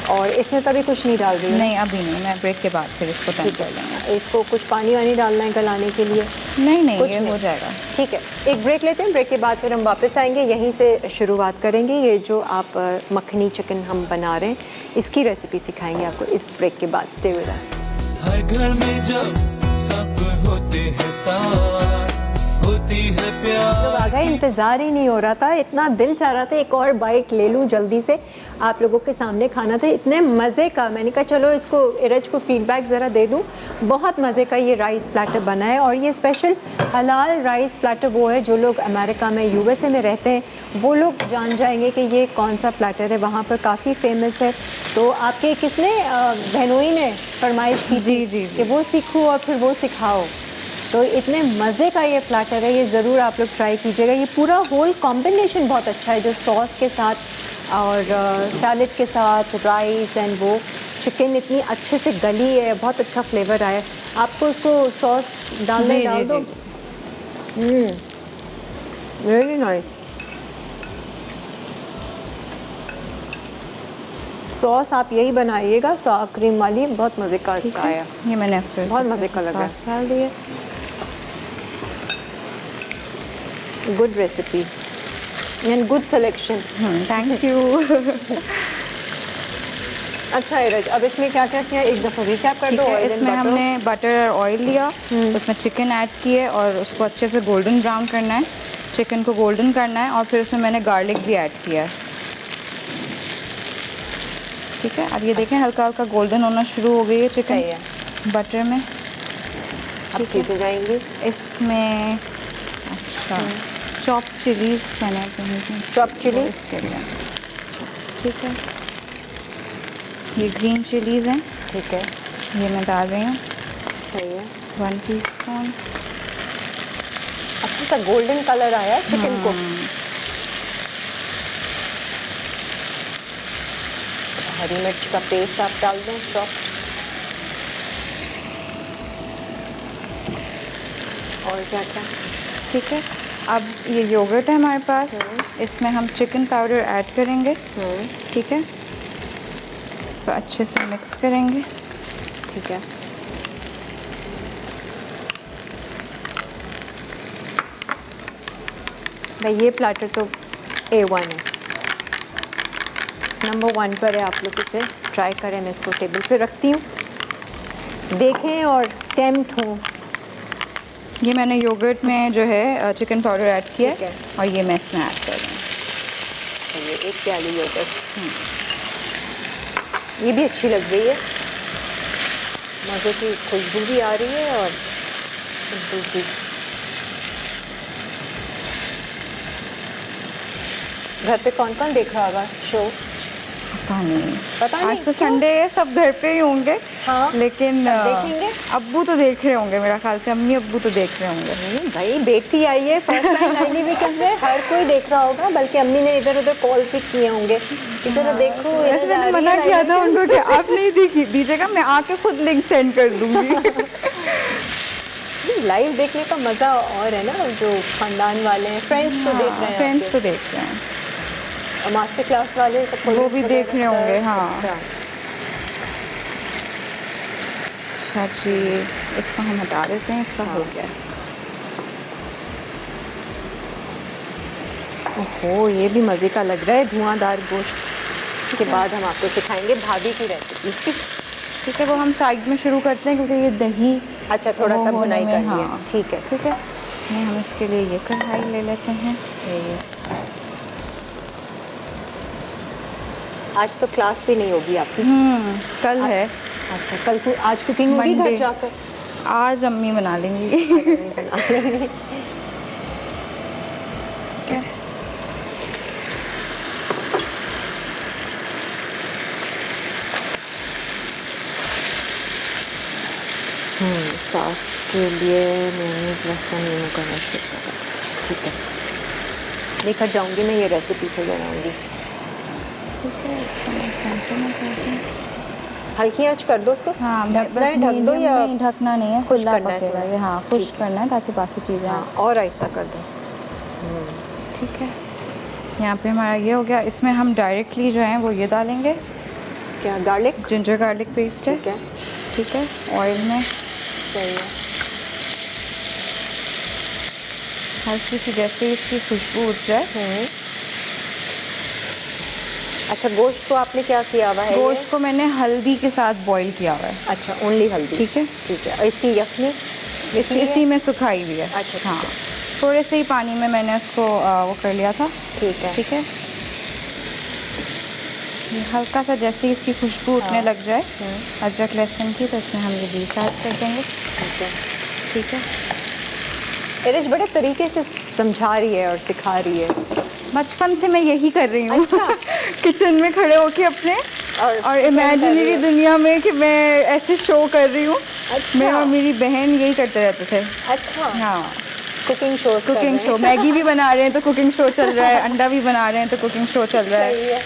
और इसमें तो अभी कुछ नहीं डाल रही हूँ। नहीं अभी नहीं, मैं ब्रेक के बाद फिर इसको टर्न ठीक कर लेंगे। है, इसको कुछ पानी वानी डालना है गलाने के लिए? नहीं नहीं, कुछ ये नहीं। हो जाएगा। ठीक है, एक ब्रेक लेते हैं, ब्रेक के बाद फिर हम वापस आएंगे, यहीं से शुरुआत करेंगे। ये जो आप मखनी चिकन हम बना रहे हैं, इसकी रेसिपी सिखाएंगे आपको इस ब्रेक के बाद। Stay with us. हर घर में जब सब होते हैं साथ, होती है प्यार। लोग आ गए, इंतज़ार ही नहीं हो रहा था, इतना दिल चाह रहा था एक और बाइट ले लूँ जल्दी से, आप लोगों के सामने खाना था, इतने मज़े का। मैंने कहा चलो इसको, इरज को फीडबैक ज़रा दे दूँ। बहुत मज़े का ये राइस प्लेटर बना है, और ये स्पेशल हलाल राइस प्लेटर वो है, जो लोग अमेरिका में, यूएसए में रहते हैं, वो लोग जान जाएंगे कि ये कौन सा प्लेटर है, वहाँ पर काफ़ी फेमस है। तो आपके किसने, बहनोई ने फरमाइश की थी जी, जी, जी। कि वो सीखो और फिर वो सिखाओ। तो इतने मज़े का ये प्लेटर है, ये ज़रूर आप लोग ट्राई कीजिएगा। ये पूरा होल कॉम्बिनेशन बहुत अच्छा है, जो सॉस के साथ और सैलेड के साथ, राइस एंड वो चिकन इतनी अच्छे से गली है, बहुत अच्छा फ्लेवर आया है। आपको उसको सॉस डालने जी, डाल जी, दो। Really nice. सॉस आप यही बनाइएगा, सॉस क्रीम वाली, बहुत मज़े का इसका आया। ये मैंने फिर बहुत मज़े का लगा। सॉस डाल दिए। Good recipe and good selection. Thank you. अच्छा इरज, अब इसमें क्या क्या किया, एक दफ़ा रिकैप कर ठीक दो। है, oil and इसमें butter। हमने बटर और ऑयल लिया, उसमें चिकन ऐड किए और उसको अच्छे से गोल्डन ब्राउन करना है, चिकन को गोल्डन करना है, और फिर उसमें मैंने गार्लिक भी ऐड किया है। ठीक है, अब ये देखें हल्का हल्का गोल्डन होना शुरू हो गई है चिकन सही है। बटर में। अब चीज़ें जाएंगी इसमें अच्छा चॉप चिलीज मैंने Chopped chilies? इसके लिए। ठीक है, ये ग्रीन चिलीज़ हैं, ठीक है, ये मैं डाल रही हूँ सही है। 1 टीस्पून। अच्छा सा गोल्डन कलर आया चिकन को। हरी मिर्च का पेस्ट आप डाल दें, चॉप। और क्या क्या? ठीक है, अब ये योगर्ट है हमारे पास, इसमें हम चिकन पाउडर ऐड करेंगे। ठीक है, इसको अच्छे से मिक्स करेंगे। ठीक है, भाई ये प्लेटर तो A1 है, नंबर 1 पर है। आप लोग इसे ट्राई करें, मैं इसको टेबल पे रखती हूँ, देखें और टेम्प्ट हों। ये मैंने योगर्ट में जो है चिकन पाउडर ऐड किया ठीक है। और ये मैं इसमें ऐड कर रही हूँ। ये एक प्याली योगर्ट, ये भी अच्छी लग रही है, मज़े की खुशबू भी आ रही है और खुशबू भी। घर पे कौन कौन देख रहा होगा शो? पता नहीं, पता नहीं, आज तो क्यों? संडे है, सब घर पे ही होंगे। हाँ, लेकिन सब देखेंगे। अब्बू तो देख रहे होंगे, मेरा ख्याल से अम्मी अब्बू तो देख रहे होंगे। नहीं भाई, बेटी आई है फर्स्ट टाइम नाइनी वीकेंड्स में, हर कोई देख रहा होगा, बल्कि अम्मी ने इधर उधर कॉल भी किए होंगे कि जरा देखो। वैसे इधर आ मैंने रही मना है किया था नाइनी उनको कि आप नहीं दीजिएगा, मैं आके खुद लिंक सेंड कर दूंगी। वीकेंड्स। लाइव देखने का मज़ा और है ना, जो खानदान वाले हैं, फ्रेंड्स तो देख रहे हैं, फ्रेंड्स तो देख रहे हैं, और मास्टर क्लास वाले सब वो भी देख रहे होंगे। हाँ अच्छा। अच्छा जी, इसको हम हटा देते हैं, इसका हो गया। ओहो, ये भी मज़े का लग रहा है, धुआंधार गोश्त। इसके बाद हम आपको सिखाएंगे भाभी की रेसिपी। ठीक है, वो हम साइड में शुरू करते हैं क्योंकि ये दही अच्छा, थोड़ा वो सा होने बुनाई में, करनी है। हाँ। ठीक है। ठीक है, ये हम इसके लिए ये कढ़ाई ले लेते हैं। सही है। आज तो क्लास भी नहीं होगी आपकी? कल है। अच्छा, कल को आज कुकिंग होगी घर Monday। जाकर? आज अम्मी बना लेंगी। ठीक है, सॉस के लिए मेयोनीज, लहसुन, नींबू का रस। ठीक है, लेकर जाऊंगी मैं, ये रेसिपी पे बनाऊंगी। ठीक है, इसको मैं सेंटर में करती हूँ। हल्की आंच कर दो उसको। हाँ, ढकना है, ढक दो या नहीं, ढकना नहीं है, खुश खुला करना है पकेगा थोड़ा? ये। हाँ, खुश ठीक करना है ताकि बाकी चीज़ें हाँ, और ऐसा कर दो। ठीक है, यहाँ पे हमारा ये हो गया। इसमें हम डायरेक्टली जो है वो ये डालेंगे, क्या गार्लिक? जिंजर गार्लिक पेस्ट है। ठीक है, ठीक है, ऑयल में सही है। हल्की सी जैसे इसकी खुशबू उठ जाए। अच्छा, गोश्त को आपने क्या किया हुआ है? गोश्त को मैंने हल्दी के साथ बॉईल किया हुआ है। अच्छा, ओनली हल्दी। ठीक है, ठीक है। और इसकी यखनी इसी में सुखाई हुई है। अच्छा, ठीक हाँ, है। थोड़े से ही पानी में मैंने उसको वो कर लिया था। ठीक है। ठीक है, ये हल्का सा जैसे ही इसकी खुशबू उठने लग जाए अदरक लहसुन की, तो इसमें हम ये बीफ ऐड कर देंगे। ठीक है। ठीक है, एरिज बड़े तरीके से समझा रही है और सिखा रही है। बचपन से मैं यही कर रही हूँ। अच्छा। किचन में खड़े होके अपने और इमेजिनरी दुनिया में कि मैं ऐसे शो कर रही हूँ। अच्छा। मैं और मेरी बहन यही करते रहते थे। अच्छा, हाँ, cooking show. Cooking show, Maggi भी बना रहे हैं तो कुकिंग शो चल रहा है, अंडा भी बना रहे हैं तो कुकिंग शो चल रहा है। सही है।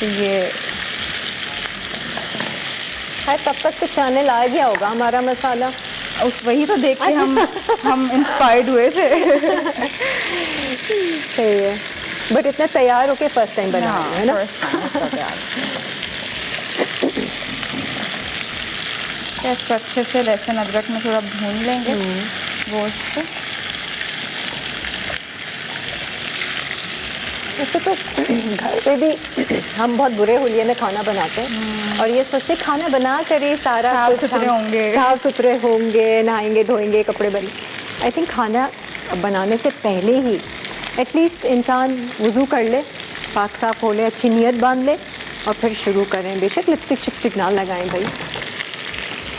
तो ये है, तब तक तो चैनल आ गया होगा हमारा मसाला। उस वही तो देख के हम इंस्पायर्ड हुए थे। सही है, बट इतना तैयार होके फर्स्ट टाइम बना रही है ना? इसको अच्छे से लहसुन अदरक में थोड़ा भून लेंगे गोश्त को। वैसे तो घर पे भी हम बहुत बुरे हुलिये में खाना बनाते हैं और ये सोचते खाना बना कर ये सारा साफ कुछ सुथरे हम होंगे। साफ सुथरे होंगे, नहाएंगे धोएंगे, कपड़े बने। आई थिंक खाना बनाने से पहले ही एटलीस्ट इंसान वज़ू कर ले, पाक साफ हो ले, अच्छी नीयत बांध ले और फिर शुरू करें। बेशक लिपस्टिक शिपस्टिक ना लगाएं भाई,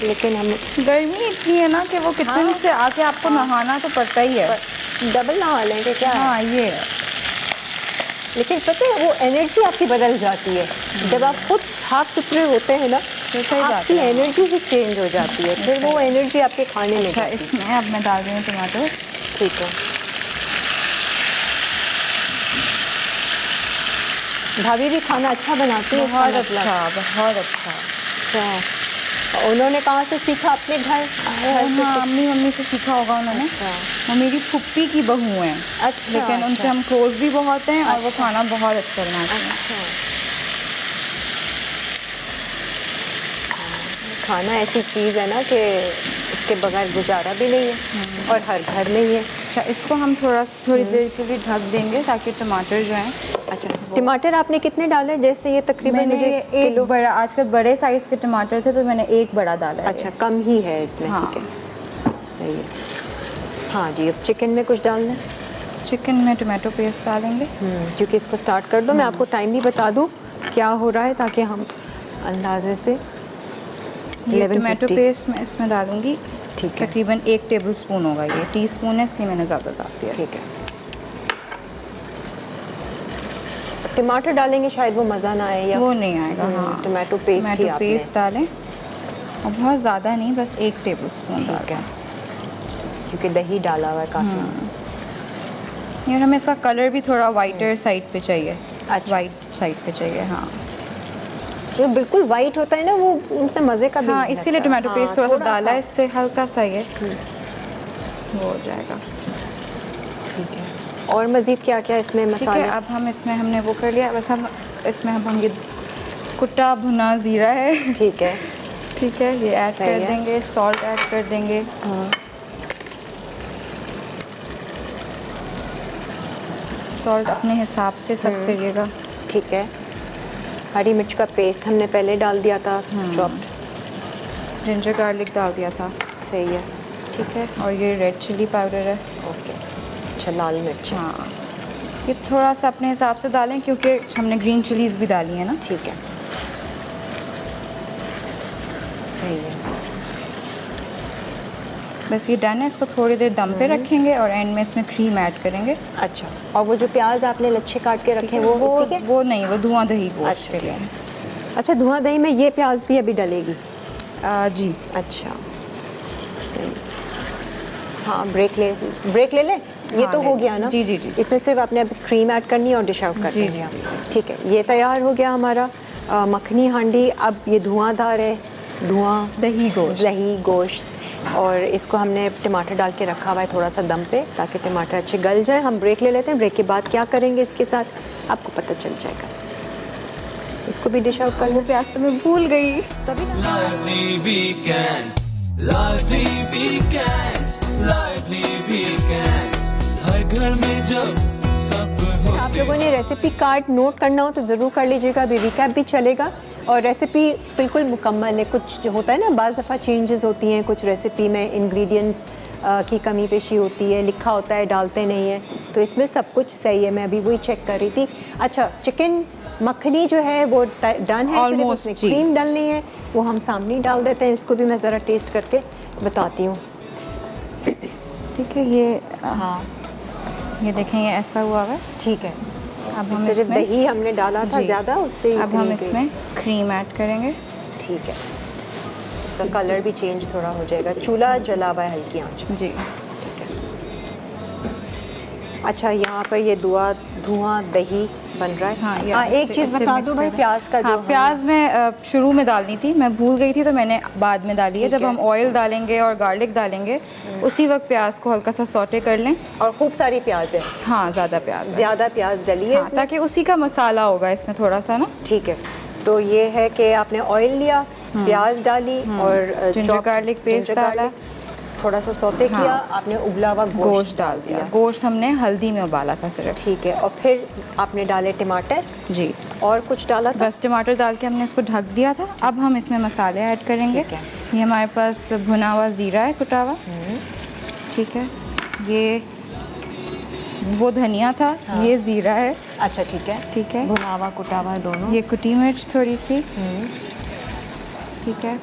लेकिन हम गर्मी इतनी है ना कि वो किचन हाँ। से आके आपको नहाना तो पड़ता ही है। डबल नहा लेंगे क्या? हाँ, ये है। लेकिन पता है वो एनर्जी आपकी बदल जाती है जब आप खुद साफ सुथरे होते हैं ना, तो सही बात आपकी है। एनर्जी ही चेंज हो जाती है, फिर वो एनर्जी आपके खाने में अच्छा, जाती है। इसमें अब मैं डाल रही हूँ टमाटर। ठीक है। भाभी भी खाना अच्छा बनाती है? बहुत इसका मतलब? अच्छा, बहुत अच्छा। अच्छा, उन्होंने कहाँ से सीखा? अपने घर से? हाँ, मम्मी से सीखा होगा उन्होंने। अच्छा। वो मेरी फुप्पी की बहू हैं। अच्छा, लेकिन उनसे हम क्लोज भी बहुत हैं और वो खाना बहुत अच्छा बनाते हैं। अच्छा, खाना ऐसी चीज़ है ना कि इसके बगैर गुजारा भी नहीं है और हर घर में ही है। अच्छा, इसको हम थोड़ी देर के लिए ढक देंगे ताकि टमाटर जो हैं। अच्छा, टमाटर आपने कितने डाले? जैसे ये तकरीबन मैंने मुझे एक बड़ा, आजकल बड़े साइज़ के टमाटर थे तो मैंने एक बड़ा डाला है। अच्छा, कम ही है इसमें। हाँ। ठीक है, सही है। हाँ जी, अब चिकन में कुछ डालना है? चिकन में टमाटो पेस्ट डालेंगे। क्योंकि इसको स्टार्ट कर दो, मैं आपको टाइम भी बता दूँ क्या हो रहा है ताकि हम अंदाजे से। ये टमाटो पेस्ट मैं इसमें डालूंगी। ठीक है, तकरीबन 1 टेबलस्पून होगा, ये टीस्पून है इसलिए मैंने ज़्यादा डाल दिया। ठीक है। टमाटर डालेंगे शायद वो मज़ा ना आए या वो नहीं आएगा। हाँ, टमाटो पेस्ट ही टमाटो आपने। पेस्ट डालें और बहुत ज़्यादा नहीं, बस 1 टेबलस्पून डाल ठीक है, क्योंकि दही डाला हुआ है काफ़ी। यार हमें इसका कलर भी थोड़ा वाइटर साइड पे चाहिए। अच्छा। वाइट साइड पे चाहिए, हाँ। जो बिल्कुल वाइट होता है ना, वो उतना मज़े का भी हाँ, नहीं इसीलिए लगता। टोमेटो हाँ, पेस्ट थोड़ा सा डाला सा। है, इससे हल्का सा ये वो हो जाएगा। ठीक है, और मज़ीद क्या क्या इसमें ठीक मसाले? है, अब हम इसमें हमने वो कर लिया, बस हम इसमें हम ये कुटा भुना ज़ीरा है। ठीक है, ठीक है, ये ऐड सही कर है। देंगे, सॉल्ट ऐड कर देंगे। हाँ, सॉल्ट अपने हिसाब से सब करिएगा। ठीक है। हरी मिर्च का पेस्ट हमने पहले डाल दिया था, चॉप्ड। जिंजर गार्लिक डाल दिया था। सही है, ठीक है, और ये रेड चिली पाउडर है। ओके। अच्छा, लाल मिर्च है। हाँ, ये थोड़ा सा अपने हिसाब से डालें क्योंकि हमने ग्रीन चिलीज़ भी डाली है ना। ठीक है, सही है। बस ये डन है, इसको थोड़ी देर दम पे रखेंगे और एंड में इसमें क्रीम ऐड करेंगे। अच्छा, और वो जो प्याज आपने लच्छे काट के रखे हैं वो इसी के? वो नहीं, वो धुआं दही गोश्त अच्छा, के लिए। अच्छा, धुआं दही में ये प्याज भी अभी डलेगी? जी। अच्छा, सही। हाँ, ब्रेक ले लें। ये हाँ, तो हो ले। गया ना? जी, जी, जी। इसमें सिर्फ आपने अभी क्रीम ऐड करनी है और डिश आउट कर जी, देंगे जी। आप। ठीक है, ये तैयार हो गया हमारा मखनी हांडी। अब ये धुआंधार है, दही गोश्त, और इसको हमने टमाटर डाल के रखा हुआ है थोड़ा सा दम पे, ताकि टमाटर अच्छे गल जाए। हम ब्रेक ले लेते हैं, ब्रेक के बाद क्या करेंगे इसके साथ आपको पता चल जाएगा। इसको भी डिश आउट कर वो प्याज तो मैं भूल गई। Lively weekends, lively weekends, lively weekends. हर घर में जब सब आप होते लोगों ने रेसिपी कार्ड नोट करना हो तो ज़रूर कर लीजिएगा, अभी रिकैप भी चलेगा। और रेसिपी बिल्कुल मुकम्मल है। कुछ जो होता है ना, बाज़ दफ़ा चेंजेस होती हैं कुछ रेसिपी में, इंग्रेडिएंट्स की कमी पेशी होती है, लिखा होता है डालते नहीं है, तो इसमें सब कुछ सही है। मैं अभी वही चेक कर रही थी। अच्छा, चिकन मखनी जो है वो डन है, सिर्फ Almost, उसमें जी। क्रीम डालनी है, वो हम सामने ही डाल देते हैं। इसको भी मैं ज़रा टेस्ट करके बताती हूँ। ठीक है, ये हाँ, ये देखें, ये ऐसा हुआ हुआ है। ठीक है। अब हम सिर्फ इसमें दही हमने डाला था जी। ज़्यादा, उससे अब हम इतनी इसमें क्रीम ऐड करेंगे। ठीक है। इसका कलर भी चेंज थोड़ा हो जाएगा। चूल्हा जला हुआ है हल्की आंच में। जी। अच्छा, यहाँ पर ये धुआं दही बन रहा है। हाँ, ये एक इससे- चीज़ इससे बता mix दो भाई, करें। प्याज का हाँ, जो प्याज मैं शुरू में डालनी थी, मैं भूल गई थी तो मैंने बाद में डाली है। ठीक जब है। हम ऑयल डालेंगे और गार्लिक डालेंगे उसी वक्त प्याज को हल्का सा सौटे कर लें। और खूब सारी प्याज है, हाँ, ज़्यादा प्याज है। ज़्यादा प्याज डली है हाँ, इसमें। ताकि उसी का मसाला होगा इसमें थोड़ा सा ना। ठीक है, तो ये है कि आपने ऑयल लिया, प्याज डाली और ginger chopped garlic paste ginger डाला। गार्लिक, थोड़ा सा सौते हाँ। किया, आपने उबला हुआ गोश्त डाल दिया। गोश्त हमने हल्दी में उबाला था सिर्फ। ठीक है, और फिर आपने डाले टमाटर जी, और कुछ डाला था? बस टमाटर डाल के हमने इसको ढक दिया था। अब हम इसमें मसाले ऐड करेंगे। ठीक है। ये हमारे पास भुना हुआ ज़ीरा है, कुटा हुआ। ठीक है, ये वो धनिया था। हाँ। ये ज़ीरा है। अच्छा, ठीक है। ठीक है, भुनावा कुटावा दोनों। ये कुटी मिर्च थोड़ी सी। ठीक है,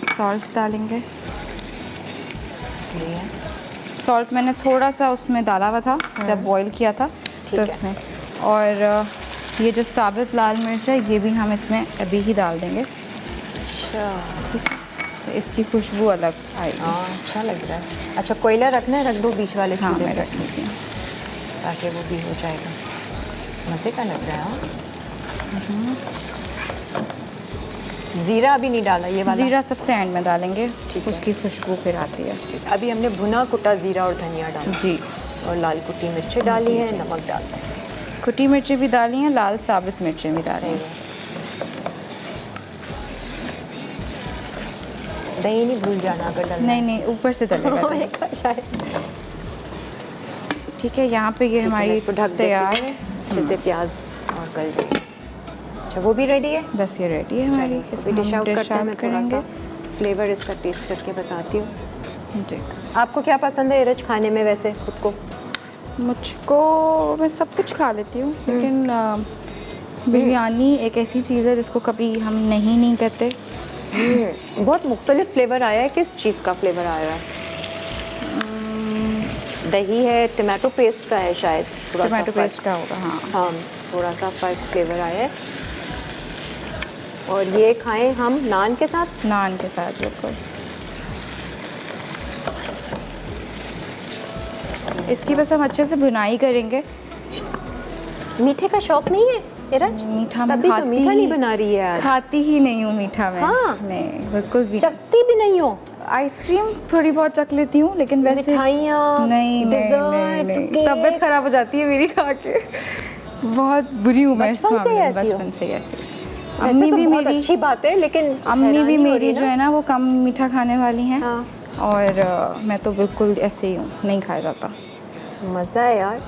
सॉल्ट डालेंगे। सही है। सॉल्ट मैंने थोड़ा सा उसमें डाला हुआ था जब बॉईल किया था, ठीक तो है। उसमें। और ये जो साबित लाल मिर्च है ये भी हम इसमें अभी ही डाल देंगे। अच्छा, ठीक है, तो इसकी खुशबू अलग आएगी। हाँ, अच्छा लग रहा है। अच्छा, कोयला रखना है, रख दो बीच वाले हाँ, चूल्हे मैं पे, रख लेती हूँ। ताकि वो भी हो जाएगा। मज़े का लग रहा है। हाँ? ज़ीरा अभी नहीं डाला, ये वाला? ज़ीरा सबसे एंड में डालेंगे, ठीक है। उसकी खुशबू फिर आती है। अभी हमने भुना कुटा ज़ीरा और धनिया डाला जी, और लाल कुटी मिर्चें डाली जी, हैं, जी। नमक डाल दें। कुटी मिर्चें भी डाली हैं, लाल साबित मिर्चें भी डाली सही हैं। है। दही नहीं भूल जाना अगर डालना नहीं नहीं, ऊपर से डलेगा दही। है। शायद। ठीक है, यहाँ पे ये ठीक है, मैं हमारी इसको ढक देती तैयार हूँ। है। अच्छे से प्याज और गल जाए। अच्छा, वो भी रेडी है। बस ये रेडी है हमारी। इसको इसको डिश हम आउट डिश करते हैं। आउट मैं थोड़ा करेंगे। सा फ्लेवर इसका टेस्ट करके बताती हूँ। जी, आपको क्या पसंद है इरज खाने में वैसे खुद को? मुझको मैं सब कुछ खा लेती हूँ, लेकिन बिरयानी एक ऐसी चीज़ है जिसको कभी हम नहीं कहते। बहुत मुख्तलिफ फ्लेवर आया है। किस चीज़ का फ्लेवर आया है? दही है, टमाटो पेस्ट का है शायद, थोड़ा सा टमाटो फर्क। पेस्ट का होगा। हाँ, हाँ, थोड़ा सा फर्क फ्लेवर आया है। और ये खाएं हम नान के साथ। नान के साथ बिल्कुल। इसकी बस हम अच्छे से भुनाई करेंगे। मीठे का शौक नहीं है इरज? मीठा मैं तभी तो खाती मीठा ही- नहीं बना रही है आज। खाती ही नहीं हूँ मीठा मैं। हाँ? नहीं बिल्कुल भी। चखती भी नहीं हो? आइसक्रीम थोड़ी बहुत चख लेती हूँ, लेकिन वैसे मिठाइयाँ, नहीं नहीं desserts, नहीं cakes। तबीयत खराब हो जाती है मेरी खा के। बहुत बुरी हूँ मैं इस बचपन से मामले में, ऐसी हो? बचपन से ऐसी। वैसे अम्मी तो भी बहुत मेरी अच्छी बात है, लेकिन अम्मी भी हैरानी हो मेरी रही जो ना। है ना वो कम मीठा खाने वाली हैं। हाँ। और मैं तो बिल्कुल ऐसे ही हूँ, नहीं खाया जाता। मज़ा है यार,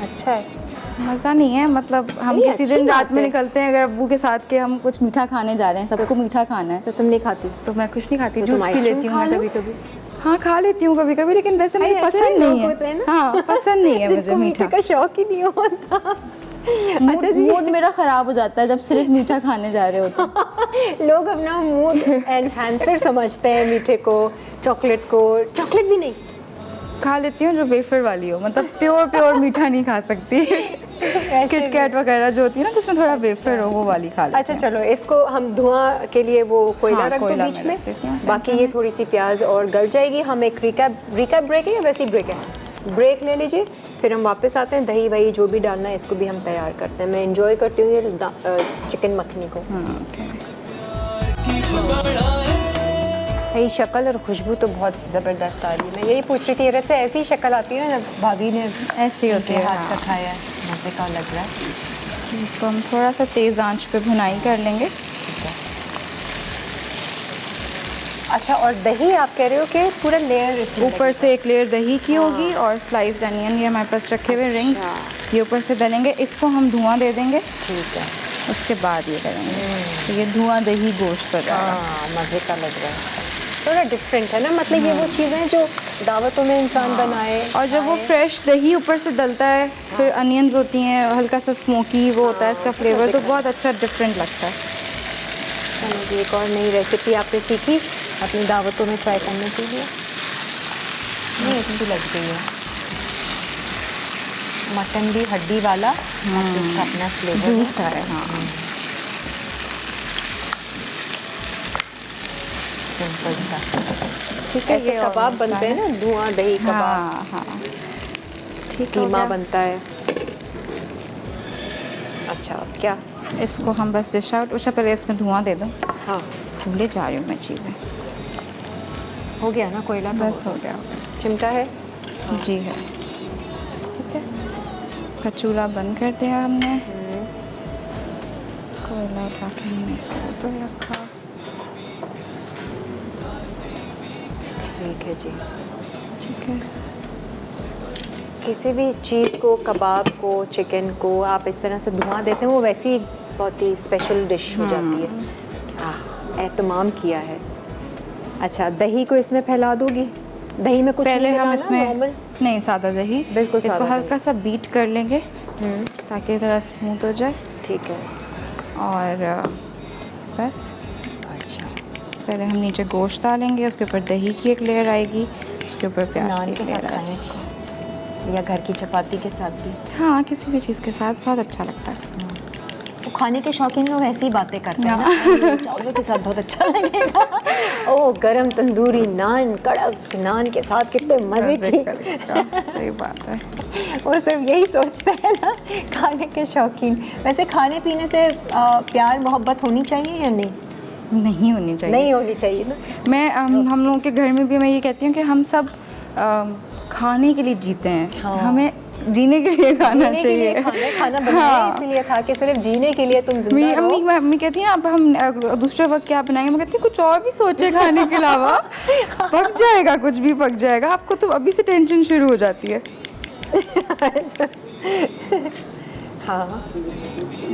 अच्छा है। मज़ा नहीं है, मतलब हम नहीं, किसी अच्छी दिन बात रात में है। निकलते हैं अगर अब्बू के साथ के हम कुछ मीठा खाने जा रहे हैं, सबको मीठा खाना है, तो तुम नहीं खाती? तो मैं कुछ नहीं खाती, तो जूस तुम पी आइसक्रीम लेती हूँ खा मैं लो? कभी कभी। हाँ खा लेती हूँ कभी कभी, लेकिन वैसे मुझे ऐसे भी पसंद लोग नहीं होते हैं है। ना। हाँ पसंद नहीं है मुझे जिनको मीठे मीठा। का शौक ही नहीं होता। अच्छा जी। मूड मेरा ख़राब हो जाता है जब सिर्फ मीठा खाने जा रहे होते हैं। लोग अपना मूड एनहांसर समझते हैं मीठे को, चॉकलेट को। चॉकलेट भी नहीं? खा लेती हूँ जो वेफर वाली हो, मतलब प्योर मीठा नहीं खा सकती। किट कैट वगैरह जो होती है ना जिसमें थोड़ा वेफर हो, वो वाली खा लेती अच्छा चलो, इसको हम धुआं के लिए वो कोयला हाँ, रख दो कोयला बीच में में। रख देती हूँ बाकी ये थोड़ी सी प्याज और गल जाएगी। हम एक रिकैप ब्रेक है या वैसी ब्रेक है? ब्रेक ले लीजिए, फिर हम वापस आते हैं। दही वही जो भी डालना है इसको भी हम तैयार करते हैं। मैं इंजॉय करती हूँ ये चिकन मखनी को। यही शक्ल और खुशबू तो बहुत ज़बरदस्त आ रही है। मैं यही पूछ रही थी इरज से, ऐसी शक्ल आती है ना जब भाभी ने ऐसी होती है। हाथ का हाँ। खाया है, मज़े का लग रहा है। इसको हम थोड़ा सा तेज़ आंच पे भुनाई कर लेंगे। अच्छा, और दही आप कह रहे हो कि पूरा लेयर इसमें ऊपर से एक लेयर दही की होगी और स्लाइस्ड अनियन, ये हमारे पास रखे हुए रिंग्स, ये ऊपर से डलेंगे। इसको हम धुआं दे देंगे, ठीक है। उसके बाद ये करेंगे। तो ये धुआं दही गोश्त हो जाएगा। हाँ, मज़े का लग रहा है। थोड़ा डिफरेंट है ना, मतलब ये वो चीज़ें जो दावतों में इंसान बनाए। और जब वो फ्रेश दही ऊपर से डलता है, फिर अनियंस होती हैं, हल्का सा स्मोकी वो होता है इसका फ्लेवर, तो बहुत अच्छा डिफरेंट लगता है। चलो, एक और नई रेसिपी आपने सीखी अपनी दावतों में ट्राई करने के लिए। नहीं, अच्छी लग गई है। मटन भी हड्डी वाला, इसका अपना फ्लेवर जूस है। हाँ सिंपल सा। ठीक है, ऐसे ये कबाब almost बनते हैं है। ना, धुआं दही कबाब, हाँ हाँ ठीक है, कीमा बनता है। अच्छा, अब क्या? इसको हम बस डिश आउट। उससे पहले इसमें धुआं दे दो, हाँ, भूले जा रही हूँ मैं चीज़ें। हो गया ना कोयला? तो बस हो गया। चिमटा है? जी है। ठीक है। इसका चूल्हा बंद कर दिया हमने। कोयला उठा के हमने इसके ऊपर रखा। ठीक है जी। ठीक है। किसी भी चीज़ को, कबाब को, चिकन को आप इस तरह से धुआं देते हैं, वो वैसी ही बहुत ही स्पेशल डिश हो जाती है। एहतमाम किया है। अच्छा, दही को इसमें फैला दोगी? दही में कुछ पहले नहीं हम मिलाना, इसमें नॉर्मल? नहीं, सादा दही, बिल्कुल इसको सादा हल्का सा बीट कर लेंगे ताकि ज़रा स्मूथ हो जाए। ठीक है। और बस अच्छा, पहले हम नीचे गोश्त डालेंगे, उसके ऊपर दही की एक लेयर आएगी, उसके ऊपर प्याज नान की के एक साथ लेयर आ खाएं जाएगी। इसको, या घर की चपाती के साथ भी? हाँ, किसी भी चीज़ के साथ बहुत अच्छा लगता है। वो खाने के शौकीन लोग ऐसी बातें करते हैं ना, चावलों के साथ बहुत अच्छा लगेगा। ओ, गरम तंदूरी नान, कड़क नान के साथ कितने मज़े मज़े की। का लगता है। सही बात है। वो सिर्फ यही सोचते हैं ना, खाने के शौकीन। वैसे खाने पीने से प्यार मोहब्बत होनी चाहिए या नहीं? नहीं होनी चाहिए। नहीं होनी चाहिए ना। मैं हम लोगों के घर में भी मैं ये कहती हूँ कि हम सब खाने के लिए जीते हैं। हाँ। हमें जीने के लिए खाना जीने के लिए चाहिए। खाना बनाया इसलिए था कि सिर्फ जीने के लिए तुम जिंदा रहो। अम्मी कहती है ना, अब हम दूसरे वक्त क्या बनाएंगे, मैं कहती हूँ कुछ और भी सोचे खाने के अलावा। पक जाएगा, कुछ भी पक जाएगा। आपको तो अभी से टेंशन शुरू हो जाती है। हाँ,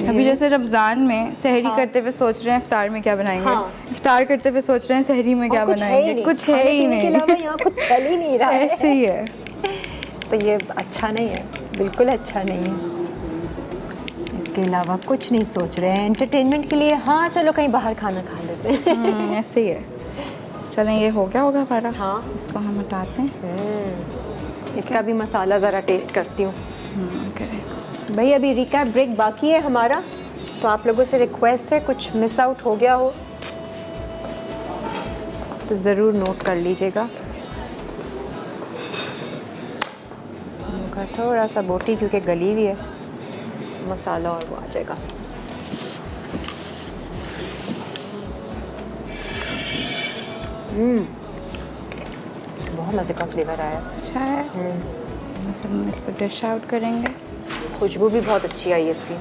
अभी जैसे रमज़ान में सहरी करते हुए सोच रहे हैं इफ्तार में क्या बनाएंगे, हाँ। इफ्तार करते हुए सोच रहे हैं सहरी में क्या बनाएंगे, कुछ है ही खाने-पीने के नहीं। अलावा यहाँ कुछ चल ही नहीं रहा है। ऐसे ही है। तो ये अच्छा नहीं है, बिल्कुल अच्छा नहीं है। इसके अलावा कुछ नहीं सोच रहे हैं एंटरटेनमेंट के लिए। हाँ चलो कहीं बाहर खाना खा लेते हैं। ऐसे ही है। चलें, ये हो गया होगा हमारा। हाँ। इसको हम हटाते हैं। इसका भी मसाला ज़रा टेस्ट करती हूँ। करें। भाई अभी रिकैप ब्रेक बाकी है हमारा। तो आप लोगों से रिक्वेस्ट है, कुछ मिस आउट हो गया हो तो ज़रूर नोट कर लीजिएगा। थोड़ा सा बोटी क्योंकि गली हुई है, मसाला और वो आ जाएगा। बहुत मज़े का फ्लेवर आया। अच्छा है। बस हम इसको डिश आउट करेंगे। खुशबू भी बहुत अच्छी आई है इसकी।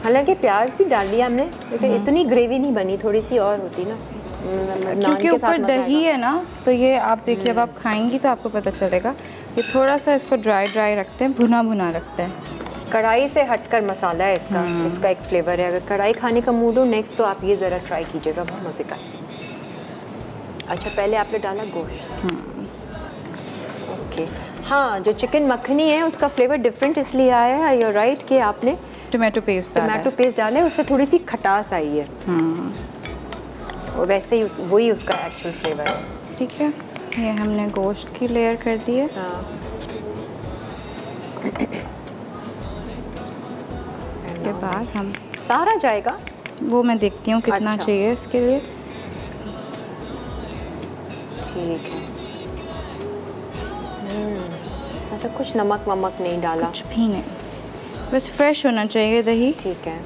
हालांकि प्याज भी डाल दिया हमने, लेकिन इतनी ग्रेवी नहीं बनी, थोड़ी सी और होती ना। नान क्योंकि के साथ ऊपर मज़ा दही आएगा। है ना, तो ये आप देखिए, जब आप खाएंगी तो आपको पता चलेगा। ये थोड़ा सा इसको ड्राई रखते हैं, भुना भुना रखते हैं। कढ़ाई से हटकर मसाला है इसका, इसका एक फ्लेवर है। अगर कढ़ाई खाने का मूड हो नेक्स्ट, तो आप ये ज़रा ट्राई कीजिएगा, बहुत मज़े का है। अच्छा, पहले आपने डाला गोश्त। ओके, हाँ, जो चिकन मखनी है उसका फ्लेवर डिफरेंट इसलिए आया है, यू राइट, कि आपने टोमेटो पेस्ट टमाटो पेस्ट डाले, उससे थोड़ी सी खटास आई है। और वैसे ही वही उसका एक्चुअल फ्लेवर है। ठीक है, ये हमने गोश्त की लेयर कर दी है। हाँ, इसके बाद हम सारा जाएगा। वो मैं देखती हूँ कितना अच्छा। चाहिए इसके लिए। ठीक है। अच्छा, कुछ नमक वमक नहीं डाला। कुछ भी नहीं, बस फ्रेश होना चाहिए दही। ठीक है,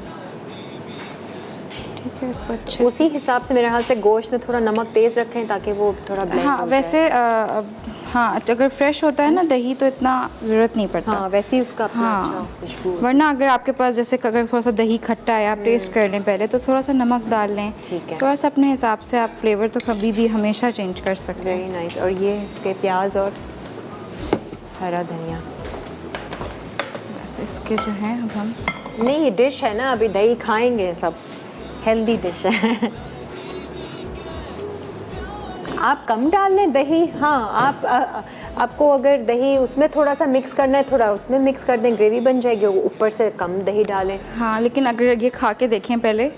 ठीक है, इसको अच्छे उसी हिसाब से मेरे ख्याल से गोश्त में थोड़ा नमक तेज़ रखें ताकि वो थोड़ा ब्लेंड हाँ, हो वैसे हाँ, अगर फ्रेश होता है ना दही तो इतना ज़रूरत नहीं पड़ता। हाँ, वैसे ही उसका अपना हाँ। अच्छा खुशबू। वरना अगर आपके पास जैसे अगर थोड़ा सा दही खट्टा है, आप टेस्ट कर लें पहले, तो थोड़ा सा नमक डाल लें। ठीक है। थोड़ा सा अपने हिसाब से आप फ्लेवर तो कभी भी हमेशा चेंज कर सकते हैं। Very nice. और ये इसके प्याज और हरा धनिया। बस इसके जो है अब हम नहीं, ये डिश है ना, अभी दही खाएंगे सब, हेल्दी डिश है। आप कम डाल लें दही। हाँ, आपको अगर दही उसमें थोड़ा सा मिक्स करना है, थोड़ा उसमें मिक्स कर दें, ग्रेवी बन जाएगी। ऊपर से कम दही डालें। हाँ, लेकिन अगर ये खा के देखें पहले,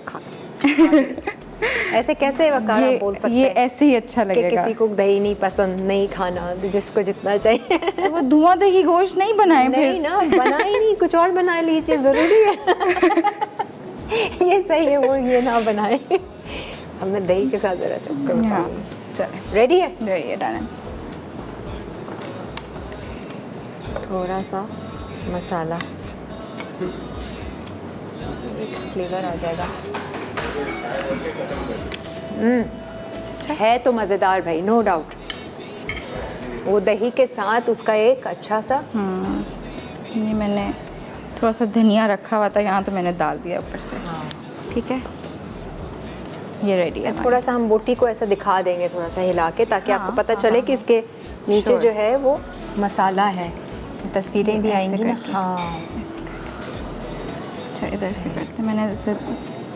ऐसे कैसे वकारा बोल सकते ये हैं ऐसे ही अच्छा कि लगेगा। किसी को दही नहीं पसंद, नहीं खाना, जिसको जितना चाहिए। तो वो धुआं दही गोश्त नहीं बनाए नहीं फिर। ना, बनाए नहीं, कुछ और बना लीजिए, ज़रूरी है। ये सही है, वो ये ना बनाए। अब मैं दही के साथ ज़रा चक्कर हाँ, बताऊंगी। चले, रेडी है? रेडी है, डन है। थोड़ा सा मसाला, एक फ्लेवर आ जाएगा। है तो मज़ेदार भाई, नो डाउट। वो दही के साथ उसका एक अच्छा सा ये मैंने थोड़ा सा धनिया रखा हुआ था यहाँ, तो मैंने डाल दिया ऊपर से। ठीक है, ये रेडी है। थोड़ा सा हम बोटी को ऐसा दिखा देंगे, थोड़ा सा हिला के, ताकि हाँ, आपको पता हाँ, चले हाँ, कि इसके नीचे Sure. जो है वो मसाला है। तस्वीरें भी ऐसे आएंगी ना। करके। हाँ, अच्छा, इधर से करते हैं। मैंने जैसे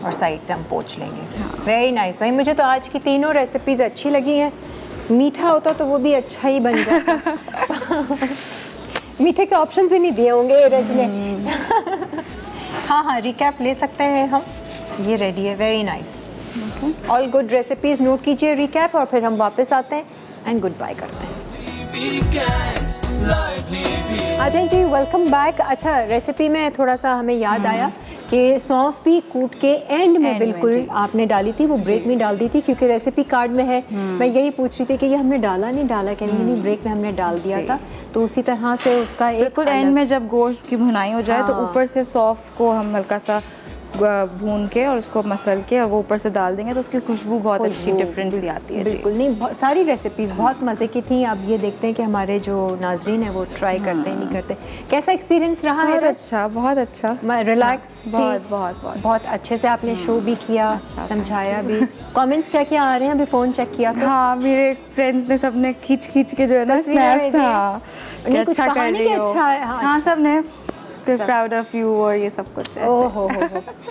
और साइड से हम पोंछ लेंगे। हाँ। वेरी नाइस भाई, मुझे तो आज की तीनों रेसिपीज़ अच्छी लगी हैं। मीठा होता तो वो भी अच्छा ही बन जाता। मीठे के ऑप्शंस ही नहीं दिए होंगे रज ने। हाँ हाँ, रिकैप ले सकते हैं हम। ये रेडी है, very nice. All good recipes note कीजिए, रिकैप, और फिर हम वापस आते हैं एंड गुड बाय करते हैं। Weekends, lively weekends. आ जाए जी, वेलकम बैक। अच्छा, रेसिपी में थोड़ा सा हमें याद आया कि सौंफ भी कूट के एंड में में, बिल्कुल जी। आपने डाली थी, वो ब्रेक में डाल दी थी, क्योंकि रेसिपी कार्ड में है। मैं यही पूछ रही थी कि ये हमने डाला नहीं डाला, कहेंगे नहीं, ब्रेक में हमने डाल दिया जी। था। तो उसी तरह से उसका एक बिल्कुल एंड में जब गोश्त की भुनाई हो जाए, तो हाँ। ऊपर से सौंफ को हम हल्का सा भून के और उसको मसल के और वो ऊपर से डाल देंगे, तो उसकी खुशबू बहुत अच्छी डिफरेंट सी आती है। जी। बिल्कुल नहीं, सारी रेसिपीज़ बहुत मज़े की थी। अब ये देखते हैं कि हमारे जो नाजरीन है वो ट्राई करते हैं नहीं करते। कैसा एक्सपीरियंस रहा है बहुत रज? अच्छा, बहुत अच्छा। रिलैक्स थी? बहुत बहुत बहुत बहुत अच्छे से आपने शो भी किया, अच्छा, समझाया भी। कमेंट्स क्या क्या आ रहे हैं? अभी फ़ोन चेक किया तो हाँ, मेरे फ्रेंड्स ने सबने खींच खींच के जो है ना तस्वीरें स्नैप्स, भेजी। हाँ, कि नहीं, कुछ अच्छा कहा कर नहीं रही कि हो। अच्छा है, हाँ, हाँ, अच्छा। सब ने प्राउड ऑफ यू और ये सब कुछ ऐसे। ओह हो।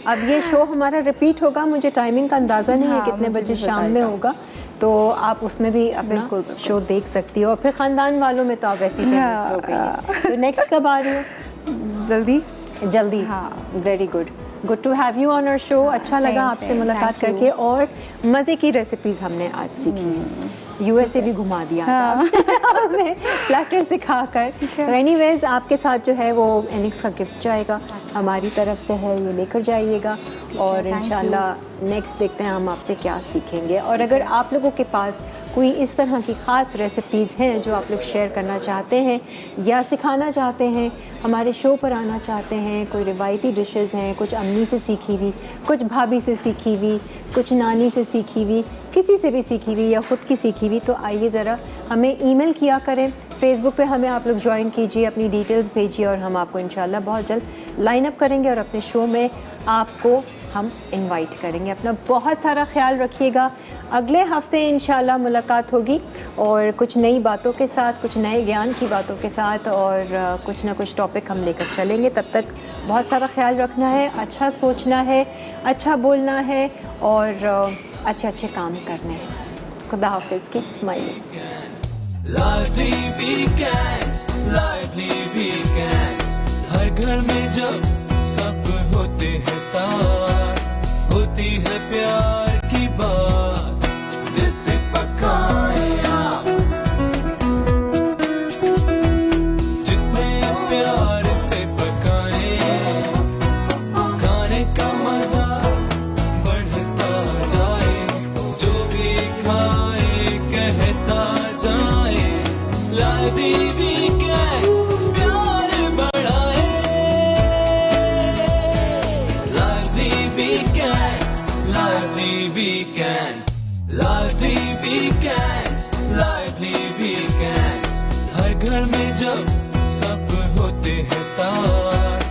अब ये शो हमारा रिपीट होगा, मुझे टाइमिंग का अंदाज़ा नहीं है हाँ, कितने मुझे बजे भी शाम में बताइएगा। होगा, तो आप उसमें भी अपना बिल्कुल, बिल्कुल। शो देख सकती हो। और फिर ख़ानदान वालों में तो आप वैसे ही फेमस हाँ, हो गई हैं। तो नेक्स्ट कब आ रही हो? जल्दी। जल्दी। हाँ। Very good to have you on our show. अच्छा लगा same, आपसे same. मुलाकात Thank you. करके, और मज़े की रेसिपीज़ हमने आज सीखी। यूएसए भी घुमा दिया हमें प्लेटर सिखाकर। है। एनीवेज आपके साथ जो है वो एनिक्स का गिफ्ट जाएगा, हमारी तरफ से है, ये लेकर जाइएगा और thank you। इंशाल्लाह नेक्स्ट देखते हैं हम आपसे क्या सीखेंगे। और अगर आप लोगों के पास कोई इस तरह की ख़ास रेसिपीज़ हैं जो आप लोग शेयर करना चाहते हैं या सिखाना चाहते हैं, हमारे शो पर आना चाहते हैं, कोई रिवायती डिशेज़ हैं, कुछ अम्मी से सीखी हुई, कुछ भाभी से सीखी हुई, कुछ नानी से सीखी हुई, किसी से भी सीखी हुई या ख़ुद की सीखी हुई, तो आइए ज़रा हमें ईमेल किया करें, फेसबुक पे हमें आप लोग ज्वाइन कीजिए, अपनी डिटेल्स भेजिए और हम आपको इंशाल्लाह बहुत जल्द लाइन अप करेंगे और अपने शो में आपको हम इनवाइट करेंगे। अपना बहुत सारा ख्याल रखिएगा। अगले हफ्ते इंशाल्लाह मुलाकात होगी और कुछ नई बातों के साथ, कुछ नए ज्ञान की बातों के साथ और कुछ ना कुछ टॉपिक हम लेकर चलेंगे। तब तक बहुत सारा ख्याल रखना है, अच्छा सोचना है, अच्छा बोलना है और अच्छे अच्छे काम करने हैं। खुदा हाफिज़, keep smiling. lively weekends, lively weekends, हर घर में जब सब होते हैं साथ, होती है प्यार की बात, दिल से पकाए आप, जितने प्यार से पकाए, खाने का मजा बढ़ता जाए, जो भी खाए कहता जाए, lively weekends, प्यार बढ़ाए, lively weekends, lively weekends, lively weekends, lively weekends, हर घर में जब सब होते हैं साथ,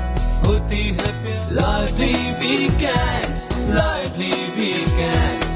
होती है प्यार, lively weekends, lively weekends.